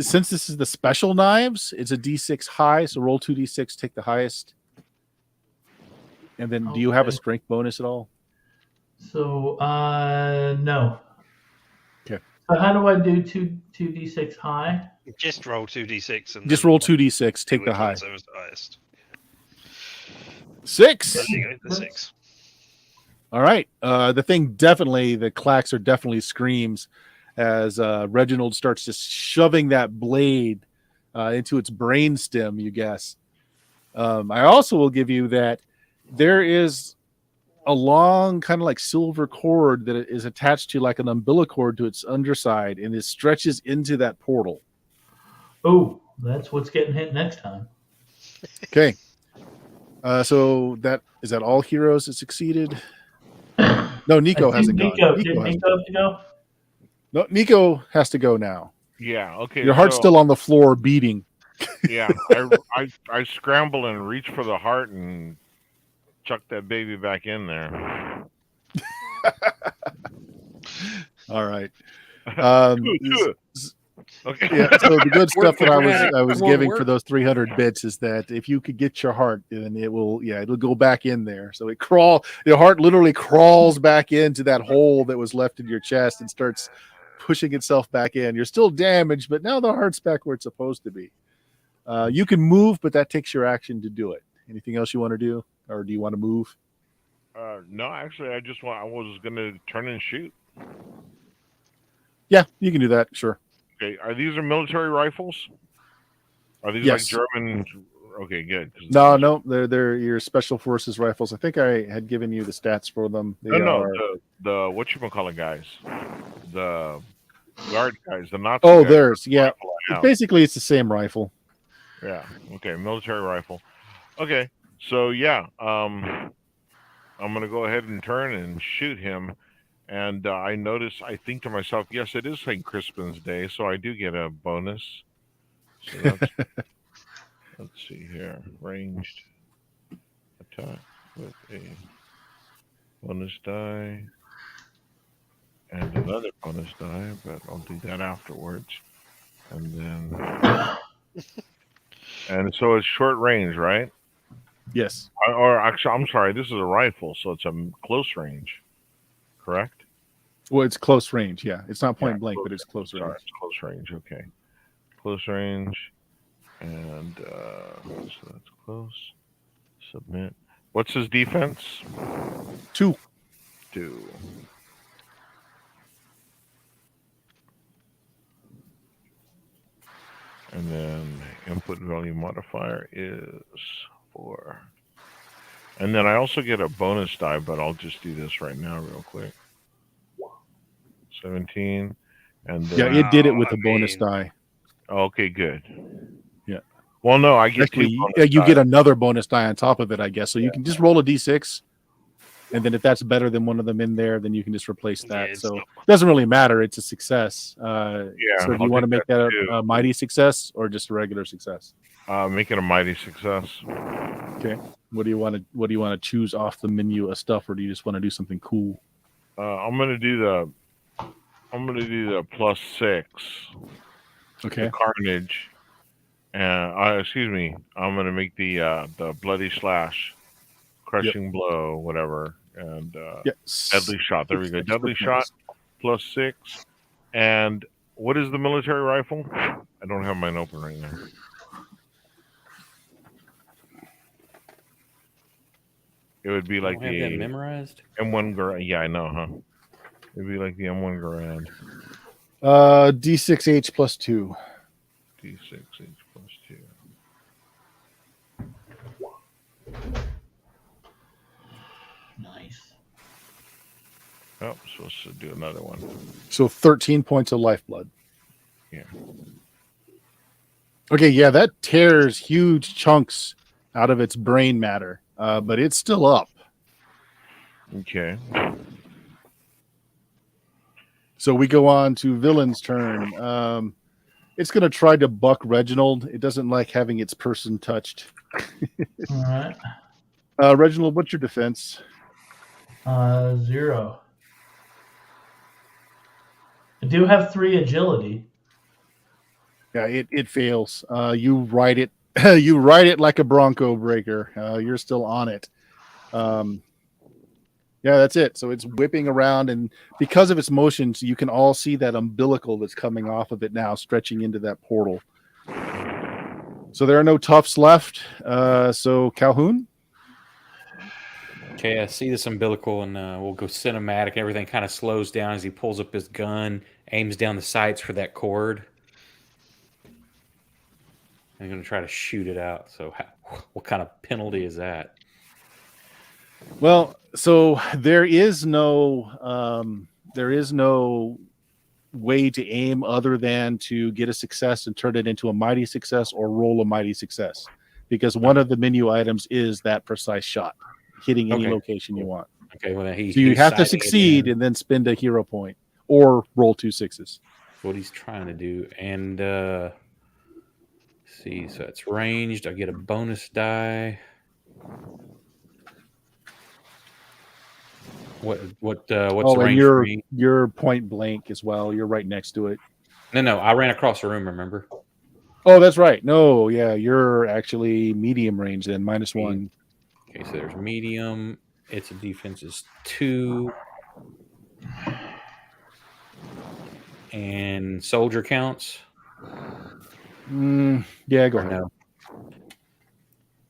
Since this is the special knives, it's a d6 high, so roll 2d6, take the highest. And then, do you have a Okay. strength bonus at all? So no. Okay. So how do I do 2d6 high? Just roll 2d6 and Just then roll 2d6, see take the which high. one's the highest. 6. There you go, the 6. All right. The clacks are definitely screams as Reginald starts just shoving that blade into its brain stem, you guess. I also will give you that there is a long kind of like silver cord that is attached to like an umbilical cord to its underside, and it stretches into that portal. Oh, that's what's getting hit next time. Okay. So is that all heroes that succeeded? No, Nico I think hasn't gone. Nico, did Nico Nico have to go? No, Nico has to go now. Yeah. Okay. Your heart's so, still on the floor beating. Yeah. I scramble and reach for the heart and chuck that baby back in there. All right. Okay. Yeah. So the good stuff that I was More giving work. for those 300 bits is that if you could get your heart, then it will, yeah, it'll go back in there. So your heart literally crawls back into that hole that was left in your chest and starts pushing itself back in. You're still damaged, but now the heart's back where it's supposed to be. You can move, but that takes your action to do it. Anything else you want to do, or do you want to move? No, actually, I was gonna turn and shoot. Yeah, you can do that. Sure. Okay, these are military rifles? Are these like Yes. German? Okay, good. 'Cause No, they're your special forces rifles. I think I had given you the stats for them. They no, are. the whatchamacallit guys, the guard guys, the Nazi Oh, guys. theirs. Yeah. Rifle I have. Basically, it's the same rifle. Yeah. Okay, military rifle. Okay, so yeah, I'm gonna go ahead and turn and shoot him. And I think to myself, yes, it is St. Crispin's Day, so I do get a bonus. So that's let's see here, ranged attack with a bonus die and another bonus die, but I'll do that afterwards. And then, and so it's short range, right? Yes. Or actually, I'm sorry, this is a rifle, so it's a close range, correct? Well, it's close range. Yeah, it's not point Yeah, blank, but it's close Sorry, range. it's close range. Okay, close range, and so that's close. Submit. What's his defense? 2. 2. And then input value modifier is 4. And then I also get a bonus die, but I'll just do this right now real quick. 17. And then, Yeah, it did it with I a bonus mean- die. okay, good. Yeah. Well, no, I get Actually, two bonus you dies. get another bonus die on top of it, I guess. So you can just roll a d6, and then if that's better than one of them in there, then you can just replace Yeah, that. it's So not- it doesn't really matter. It's a success. Yeah, So do I'll you want to do make that that too. a mighty success or just a regular success? Make it a mighty success. Okay. What do you want to choose off the menu of stuff, or do you just want to do something cool? I'm gonna do the +6. Okay. The carnage. And excuse me, I'm gonna make the bloody slash, crushing blow, whatever, and Yes. deadly shot. There we go. Deadly shot +6. And what is the military rifle? I don't have mine open right now. It would be like Don't have that the memorized. M1 Garand. Yeah, I know, huh? It'd be like the M1 Garand. D6H plus 2. D6H plus 2. Nice. Oh, supposed to do another one. So 13 points of lifeblood. Yeah. Okay, yeah, that tears huge chunks out of its brain matter, but it's still up. Okay. So we go on to villain's turn. It's going to try to buck Reginald. It doesn't like having its person touched. All right. Reginald, what's your defense? 0. I do have 3 agility. Yeah, it fails. You ride it. You ride it like a Bronco breaker. You're still on it. Yeah, that's it. So it's whipping around, and because of its motions, you can all see that umbilical that's coming off of it now, stretching into that portal. So there are no toughs left. So Calhoun? Okay, I see this umbilical, and we'll go cinematic. Everything kind of slows down as he pulls up his gun, aims down the sights for that cord. I'm going to try to shoot it out. So what kind of penalty is that? Well, so there is no way to aim other than to get a success and turn it into a mighty success or roll a mighty success, because one of the menu items is that precise shot, hitting any Okay, location you want. Okay, well, So you have to sighting it succeed in. and then spend a hero point or roll 2 6s. What he's trying to do. And see, so it's ranged. I get a bonus die. What's the Oh, and range for me? you're point blank as well. You're right next to it. No, I ran across the room, remember? Oh, that's right. No, yeah, you're actually medium range then, -1. Okay, so there's medium. Its defense is 2. And soldier counts? Yeah, go Or ahead. no?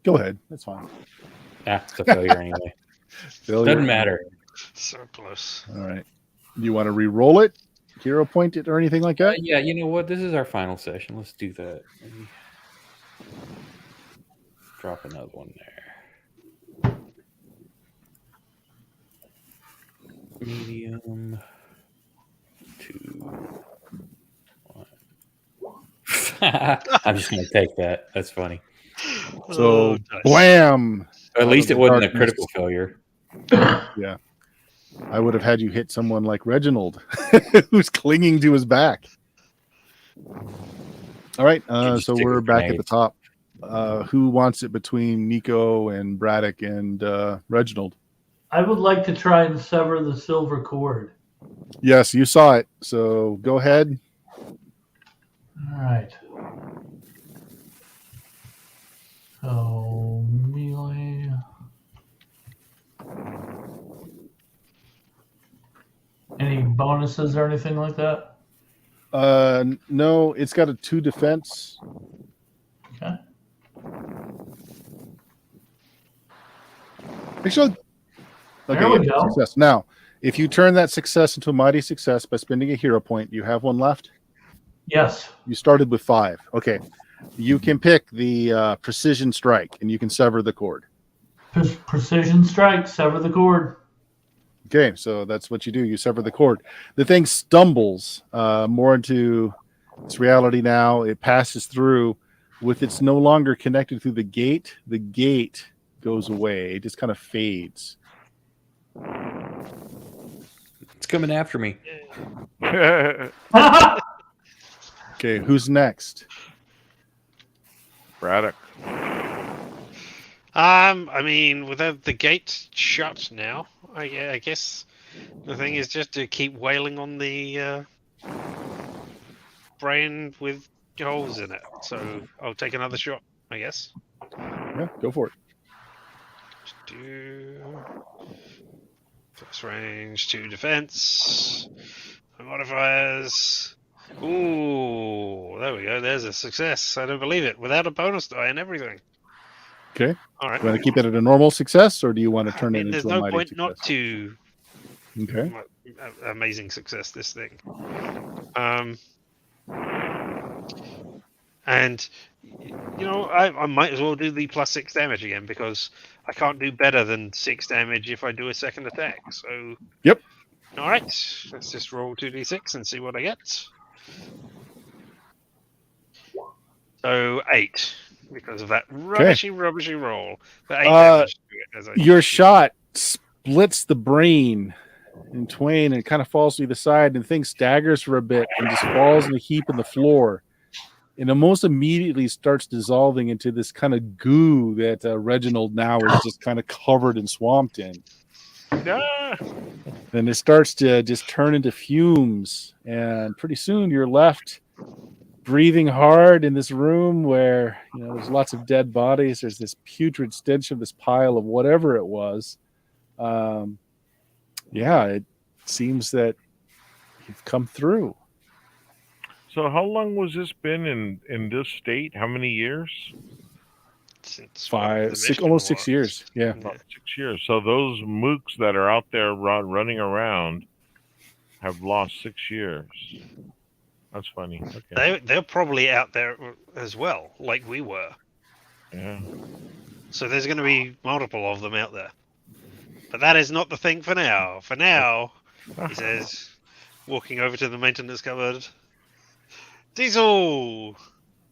Go ahead. That's fine. It's a failure anyway. Failure. Doesn't matter. So close. All right. Do you want to re-roll it, hero point it, or anything like that? Yeah, you know what? This is our final session. Let's do that. Maybe drop another one there. Medium 2 1. I'm just gonna take that. That's funny. So, nice. blam! At least it the wasn't a darkness. critical failure. Yeah. I would have had you hit someone like Reginald, who's clinging to his back. All right. just So stick we're with back at the grenades. top. Who wants it between Nico and Braddock and Reginald? I would like to try and sever the silver cord. Yes, you saw it. So go ahead. All right. So melee. Any bonuses or anything like that? No, it's got a 2 defense. Okay. Actually, There we go. Success. Now, if you turn that success into a mighty success by spending a hero point, you have one left. Yes. You started with 5. Okay. You can pick the precision strike, and you can sever the cord. Precision strike, sever the cord. Okay, so that's what you do. You sever the cord. The thing stumbles more into its reality now. It passes through. With it's no longer connected through the gate goes away. It just kind of fades. It's coming after me. Okay, who's next? Braddock. I mean, without the gate shut now, I guess the thing is just to keep wailing on the brain with holes in it. So I'll take another shot, I guess. Yeah, go for it. Just do first range, 2 defense, modifiers. Ooh, there we go. There's a success. I don't believe it. Without a bonus die and everything. Okay. All right. You want to keep it at a normal success, or do you want to turn it There's into no a mighty point success? not to. Okay. Amazing success, this thing. And you know, I might as well do the +6 damage again, because I can't do better than 6 damage if I do a second attack. So Yep. All right, let's just roll 2d6 and see what I get. So 8, because of that rubbishy roll. But 8 damage to it, as I Your shot splits the brain in twain, and it kind of falls to the side, and the thing staggers for a bit and just falls in a heap on the floor. And almost immediately starts dissolving into this kind of goo that Reginald now is just kind of covered and swamped in. Ah! And it starts to just turn into fumes. And pretty soon you're left breathing hard in this room where, you know, there's lots of dead bodies. There's this putrid stench of this pile of whatever it was. Yeah, it seems that you've come through. So how long was this been in this state? How many years? Since 5, the 6, mission almost was. 6 years. Yeah. About 6 years. So those mooks that are out there running around have lost 6 years. That's funny. Okay. They're probably out there as well, like we were. Yeah. So there's going to be multiple of them out there. But that is not the thing for now. For now, he says, walking over to the maintenance cupboard, Diesel!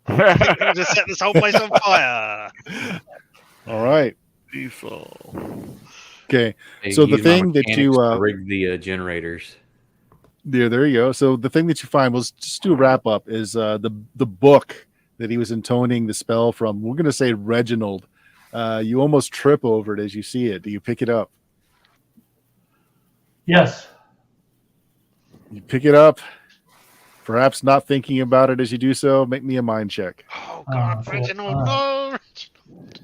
I think we're going to set this whole place on fire! All right. Diesel. Okay. They So the use my thing that mechanics you, to rig the generators. There you go. So the thing that you find, we'll just do a wrap up, is the book that he was intoning the spell from. We're going to say Reginald. You almost trip over it as you see it. Do you pick it up? Yes. You pick it up. Perhaps not thinking about it as you do so. Make me a mind check. Oh God, Oh, Reginald, fuck. no, Reginald.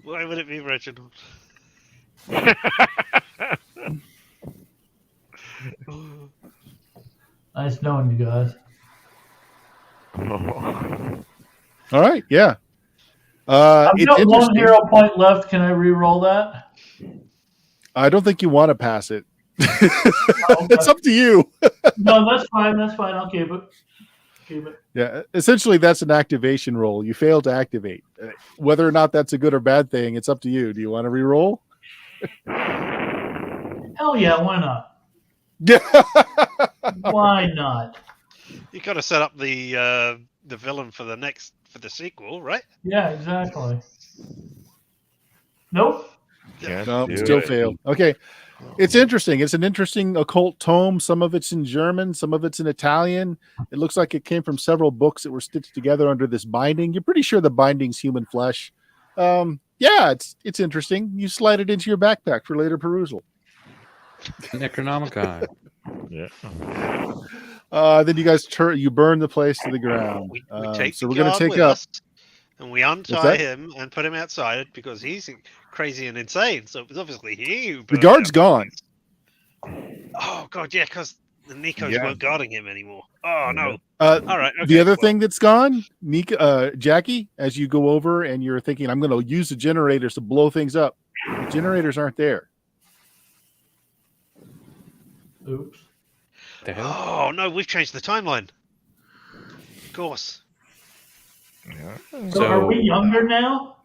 Why would it be Reginald? Nice knowing you guys. All right, yeah. I've It's got one interesting. hero point left. Can I re-roll that? I don't think you want to pass it. Okay. It's up to you. No, that's fine. That's fine. I'll keep it. Keep it. Yeah, essentially, that's an activation roll. You fail to activate. Whether or not that's a good or bad thing, it's up to you. Do you want to re-roll? Hell yeah, why not? Yeah. Why not? You got to set up the villain for the sequel, right? Yeah, exactly. Nope. Can't No, do still it. fail. Okay. It's interesting. It's an interesting occult tome. Some of it's in German, some of it's in Italian. It looks like it came from several books that were stitched together under this binding. You're pretty sure the binding's human flesh. Yeah, it's interesting. You slide it into your backpack for later perusal. Necronomicon. Yeah. Then you guys you burn the place to the ground. We take So the we're going to guard take with up. us, and we untie that? him and put him outside because he's crazy and insane. So it was obviously he who The burned guard's down gone. Oh God, yeah, because the Nikos Yeah. weren't guarding him anymore. Oh no! Uh, All right. the okay, other well, thing that's gone, Jackie, as you go over and you're thinking, I'm going to use the generators to blow things up. The generators aren't there. Oops. The hell? Oh no, we've changed the timeline. Of course. Yeah. So are we younger now?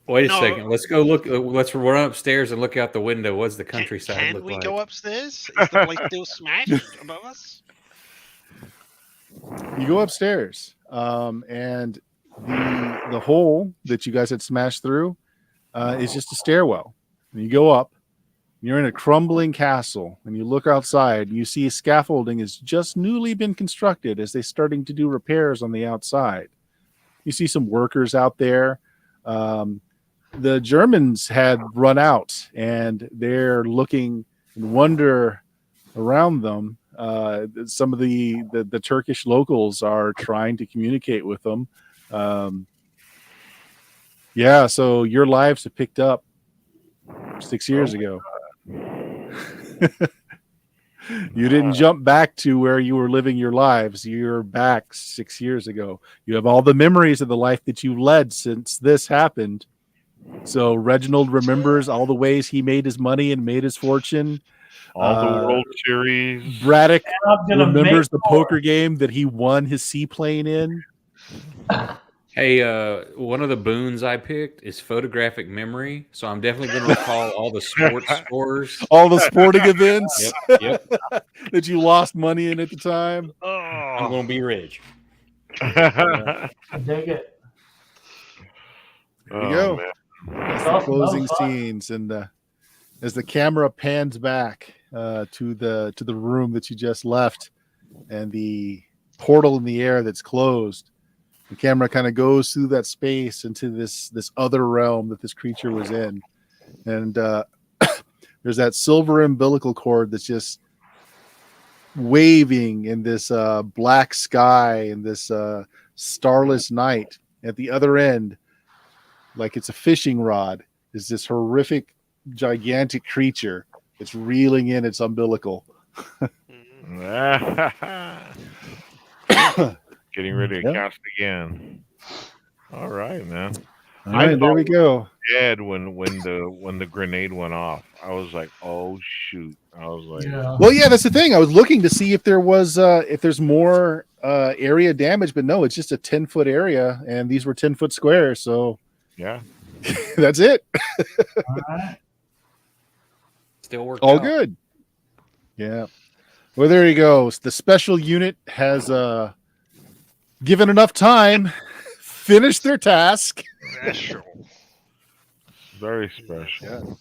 Wait a No. second. Let's go look. Let's run upstairs and look out the window. What's the Can countryside look we like? go upstairs? Is the place still smashed above us? You go upstairs, and the hole that you guys had smashed through is just a stairwell. And you go up. You're in a crumbling castle, and you look outside. And you see scaffolding has just newly been constructed as they're starting to do repairs on the outside. You see some workers out there. The Germans had run out, and they're looking in wonder around them. Some of the Turkish locals are trying to communicate with them. Yeah, so your lives have picked up 6 years ago. You didn't jump back to where you were living your lives. You're back 6 years ago. You have all the memories of the life that you led since this happened. So Reginald remembers all the ways he made his money and made his fortune. All the World Series. Braddock I'm gonna remembers make the poker game that he won his seaplane in. Hey, one of the boons I picked is photographic memory, so I'm definitely going to recall all the sports scores. All the sporting events Yep. that you lost money in at the time. I'm Oh, going to be rich. I dig it. There you go. Man. That's That's the awesome. closing That was fun. scenes, and as the camera pans back to the room that you just left, and the portal in the air that's closed, the camera kind of goes through that space into this other realm that this creature was in, and there's that silver umbilical cord that's just waving in this black sky in this starless night. At the other end, like it's a fishing rod, is this horrific, gigantic creature that's reeling in its umbilical. Getting ready to Yeah. cast again. All right, man. All right, there we go. Dead when the grenade went off. I was like, oh shoot. I was like, Yeah. Well, yeah, that's the thing. I was looking to see if there was if there's more area damage, but no, it's just a 10-foot area, and these were 10-foot squares, so yeah. that's it. All right. Still worked All out. good. Yeah. Well, there you go. The special unit has given enough time, finished their task. special. Very special.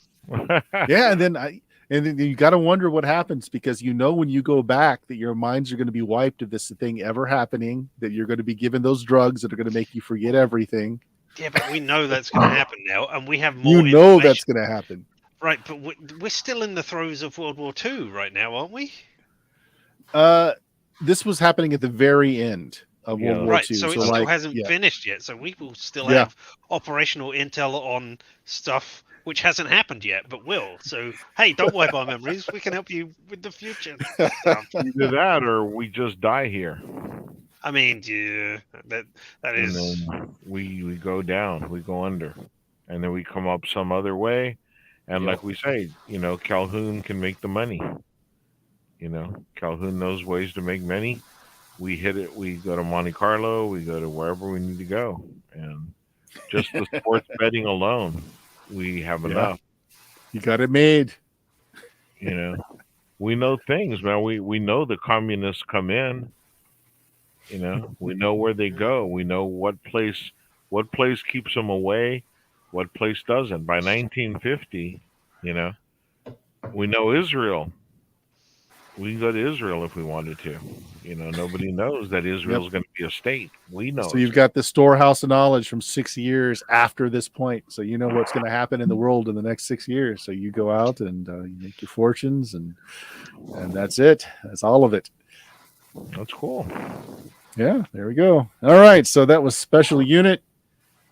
Yeah, and then you got to wonder what happens, because when you go back that your minds are going to be wiped if this thing ever happening, that you're going to be given those drugs that are going to make you forget everything. Yeah, but we know that's going to happen now, and we have more. You know information. that's going to happen. Right, but we're still in the throes of World War II right now, aren't we? this was happening at the very end of World War Right, II. so it still hasn't finished yet. So we will still have operational intel on stuff which hasn't happened yet, but will. So hey, don't wipe our memories. We can help you with the future stuff. Either that, or we just die here. I mean, yeah, that And is. then we go down, we go under, and then we come up some other way. And like we say, Calhoun can make the money. Calhoun knows ways to make money. We hit it. We go to Monte Carlo. We go to wherever we need to go, and just the sports betting alone, we have enough. You got it made. We know things, man. We know the communists come in. We know where they go. We know what place keeps them away, what place doesn't. By 1950, we know Israel. We can go to Israel if we wanted to. Nobody knows that Israel's going to be a state. We know. So you've got the storehouse of knowledge from 6 years after this point. So you know what's going to happen in the world in the next 6 years. So you go out and you make your fortunes, and that's it. That's all of it. That's cool. Yeah, there we go. All right, so that was Special Unit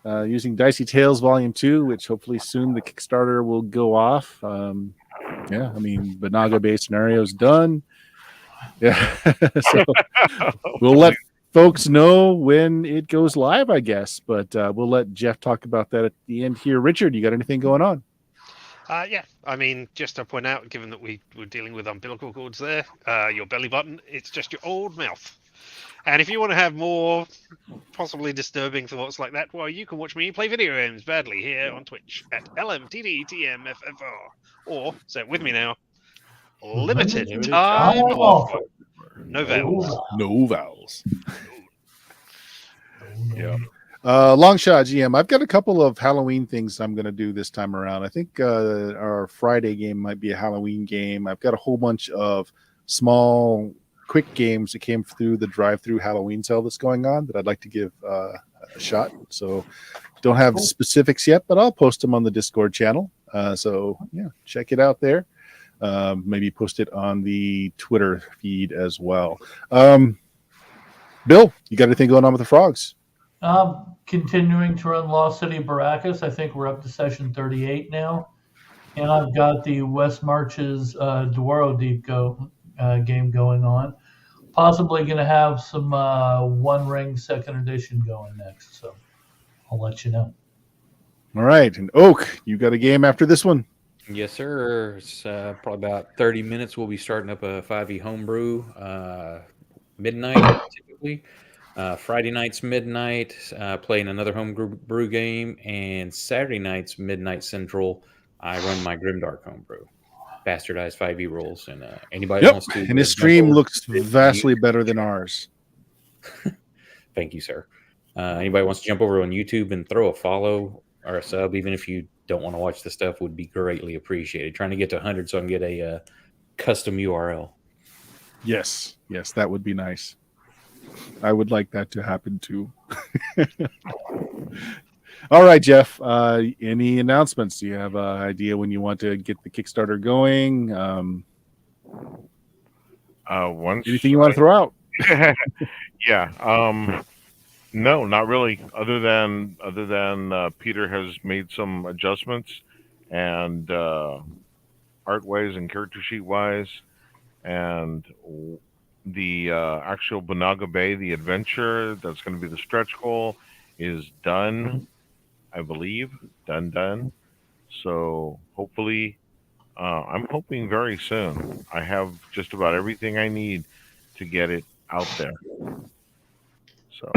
using Dicey Tales Volume 2, which hopefully soon the Kickstarter will go off. Banaga-based scenario's done. Yeah, so we'll let folks know when it goes live, I guess, but we'll let Jeff talk about that at the end here. Richard, you got anything going on? I mean, just to point out, given that we were dealing with umbilical cords there, your belly button, it's just your old mouth. And if you want to have more possibly disturbing thoughts like that, well, you can watch me play video games badly here on Twitch at LMTDTMFFR. Or, say it with me now, limited time offer. No vowels. No vowels. Yeah. Longshot GM, I've got a couple of Halloween things I'm going to do this time around. I think our Friday game might be a Halloween game. I've got a whole bunch of small, quick games that came through the drive-through Halloween sale that's going on that I'd like to give a shot. So don't have specifics yet, but I'll post them on the Discord channel. So check it out there. Maybe post it on the Twitter feed as well. Bill, you got anything going on with the frogs? Continuing to run Lost City Baracus. I think we're up to session 38 now. And I've got the West Marches Dwaro Deep game going on. Possibly going to have some One Ring second edition going next. So I'll let you know. All right. And Oak, you got a game after this one? Yes, sir. It's probably about 30 minutes. We'll be starting up a 5e homebrew midnight, typically. Friday nights, midnight, playing another homebrew game. And Saturday nights, midnight central, I run my Grimdark homebrew. Bastardized 5e rolls. And anybody wants to... And his stream looks vastly better than ours. Thank you, sir. Anybody wants to jump over on YouTube and throw a follow or a sub, even if you don't want to watch the stuff, would be greatly appreciated. Trying to get to 100 so I can get a custom URL. Yes, that would be nice. I would like that to happen too. All right, Jeff. Any announcements? Do you have an idea when you want to get the Kickstarter going? Anything you want to throw out? Yeah. No, not really. Other than Peter has made some adjustments, and art wise and character sheet wise, and the actual Banaga Bay, the adventure that's going to be the stretch goal, is done. I believe done. So hopefully, I'm hoping very soon. I have just about everything I need to get it out there. So.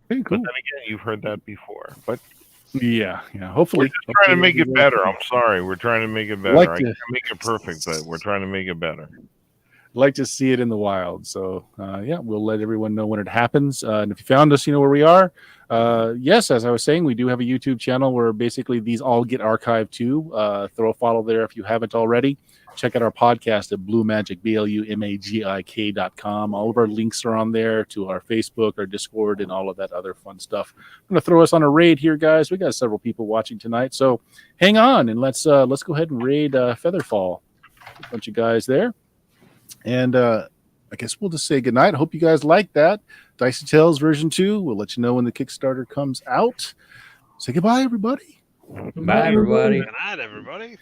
Very cool. But then again, you've heard that before. But yeah. Hopefully, we're just trying to make it better. I'm sorry, we're trying to make it better. I can't make it perfect, but we're trying to make it better. Like to see it in the wild. So we'll let everyone know when it happens. And if you found us, you know where we are. Yes, as I was saying, we do have a YouTube channel where basically these all get archived too. Throw a follow there if you haven't already. Check out our podcast at BlueMagic, BLUMAGIK.com. All of our links are on there to our Facebook, our Discord, and all of that other fun stuff. I'm going to throw us on a raid here, guys. We got several people watching tonight, so hang on and let's go ahead and raid Featherfall. A bunch of guys there. And I guess we'll just say goodnight. I hope you guys like that. Dicey Tales version 2. We'll let you know when the Kickstarter comes out. Say goodbye, everybody. Bye, everybody. Good night, everybody.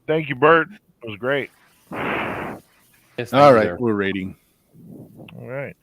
Thank you, Bert. It was great. Yes, thank All you, right, sir. we're rating. All right.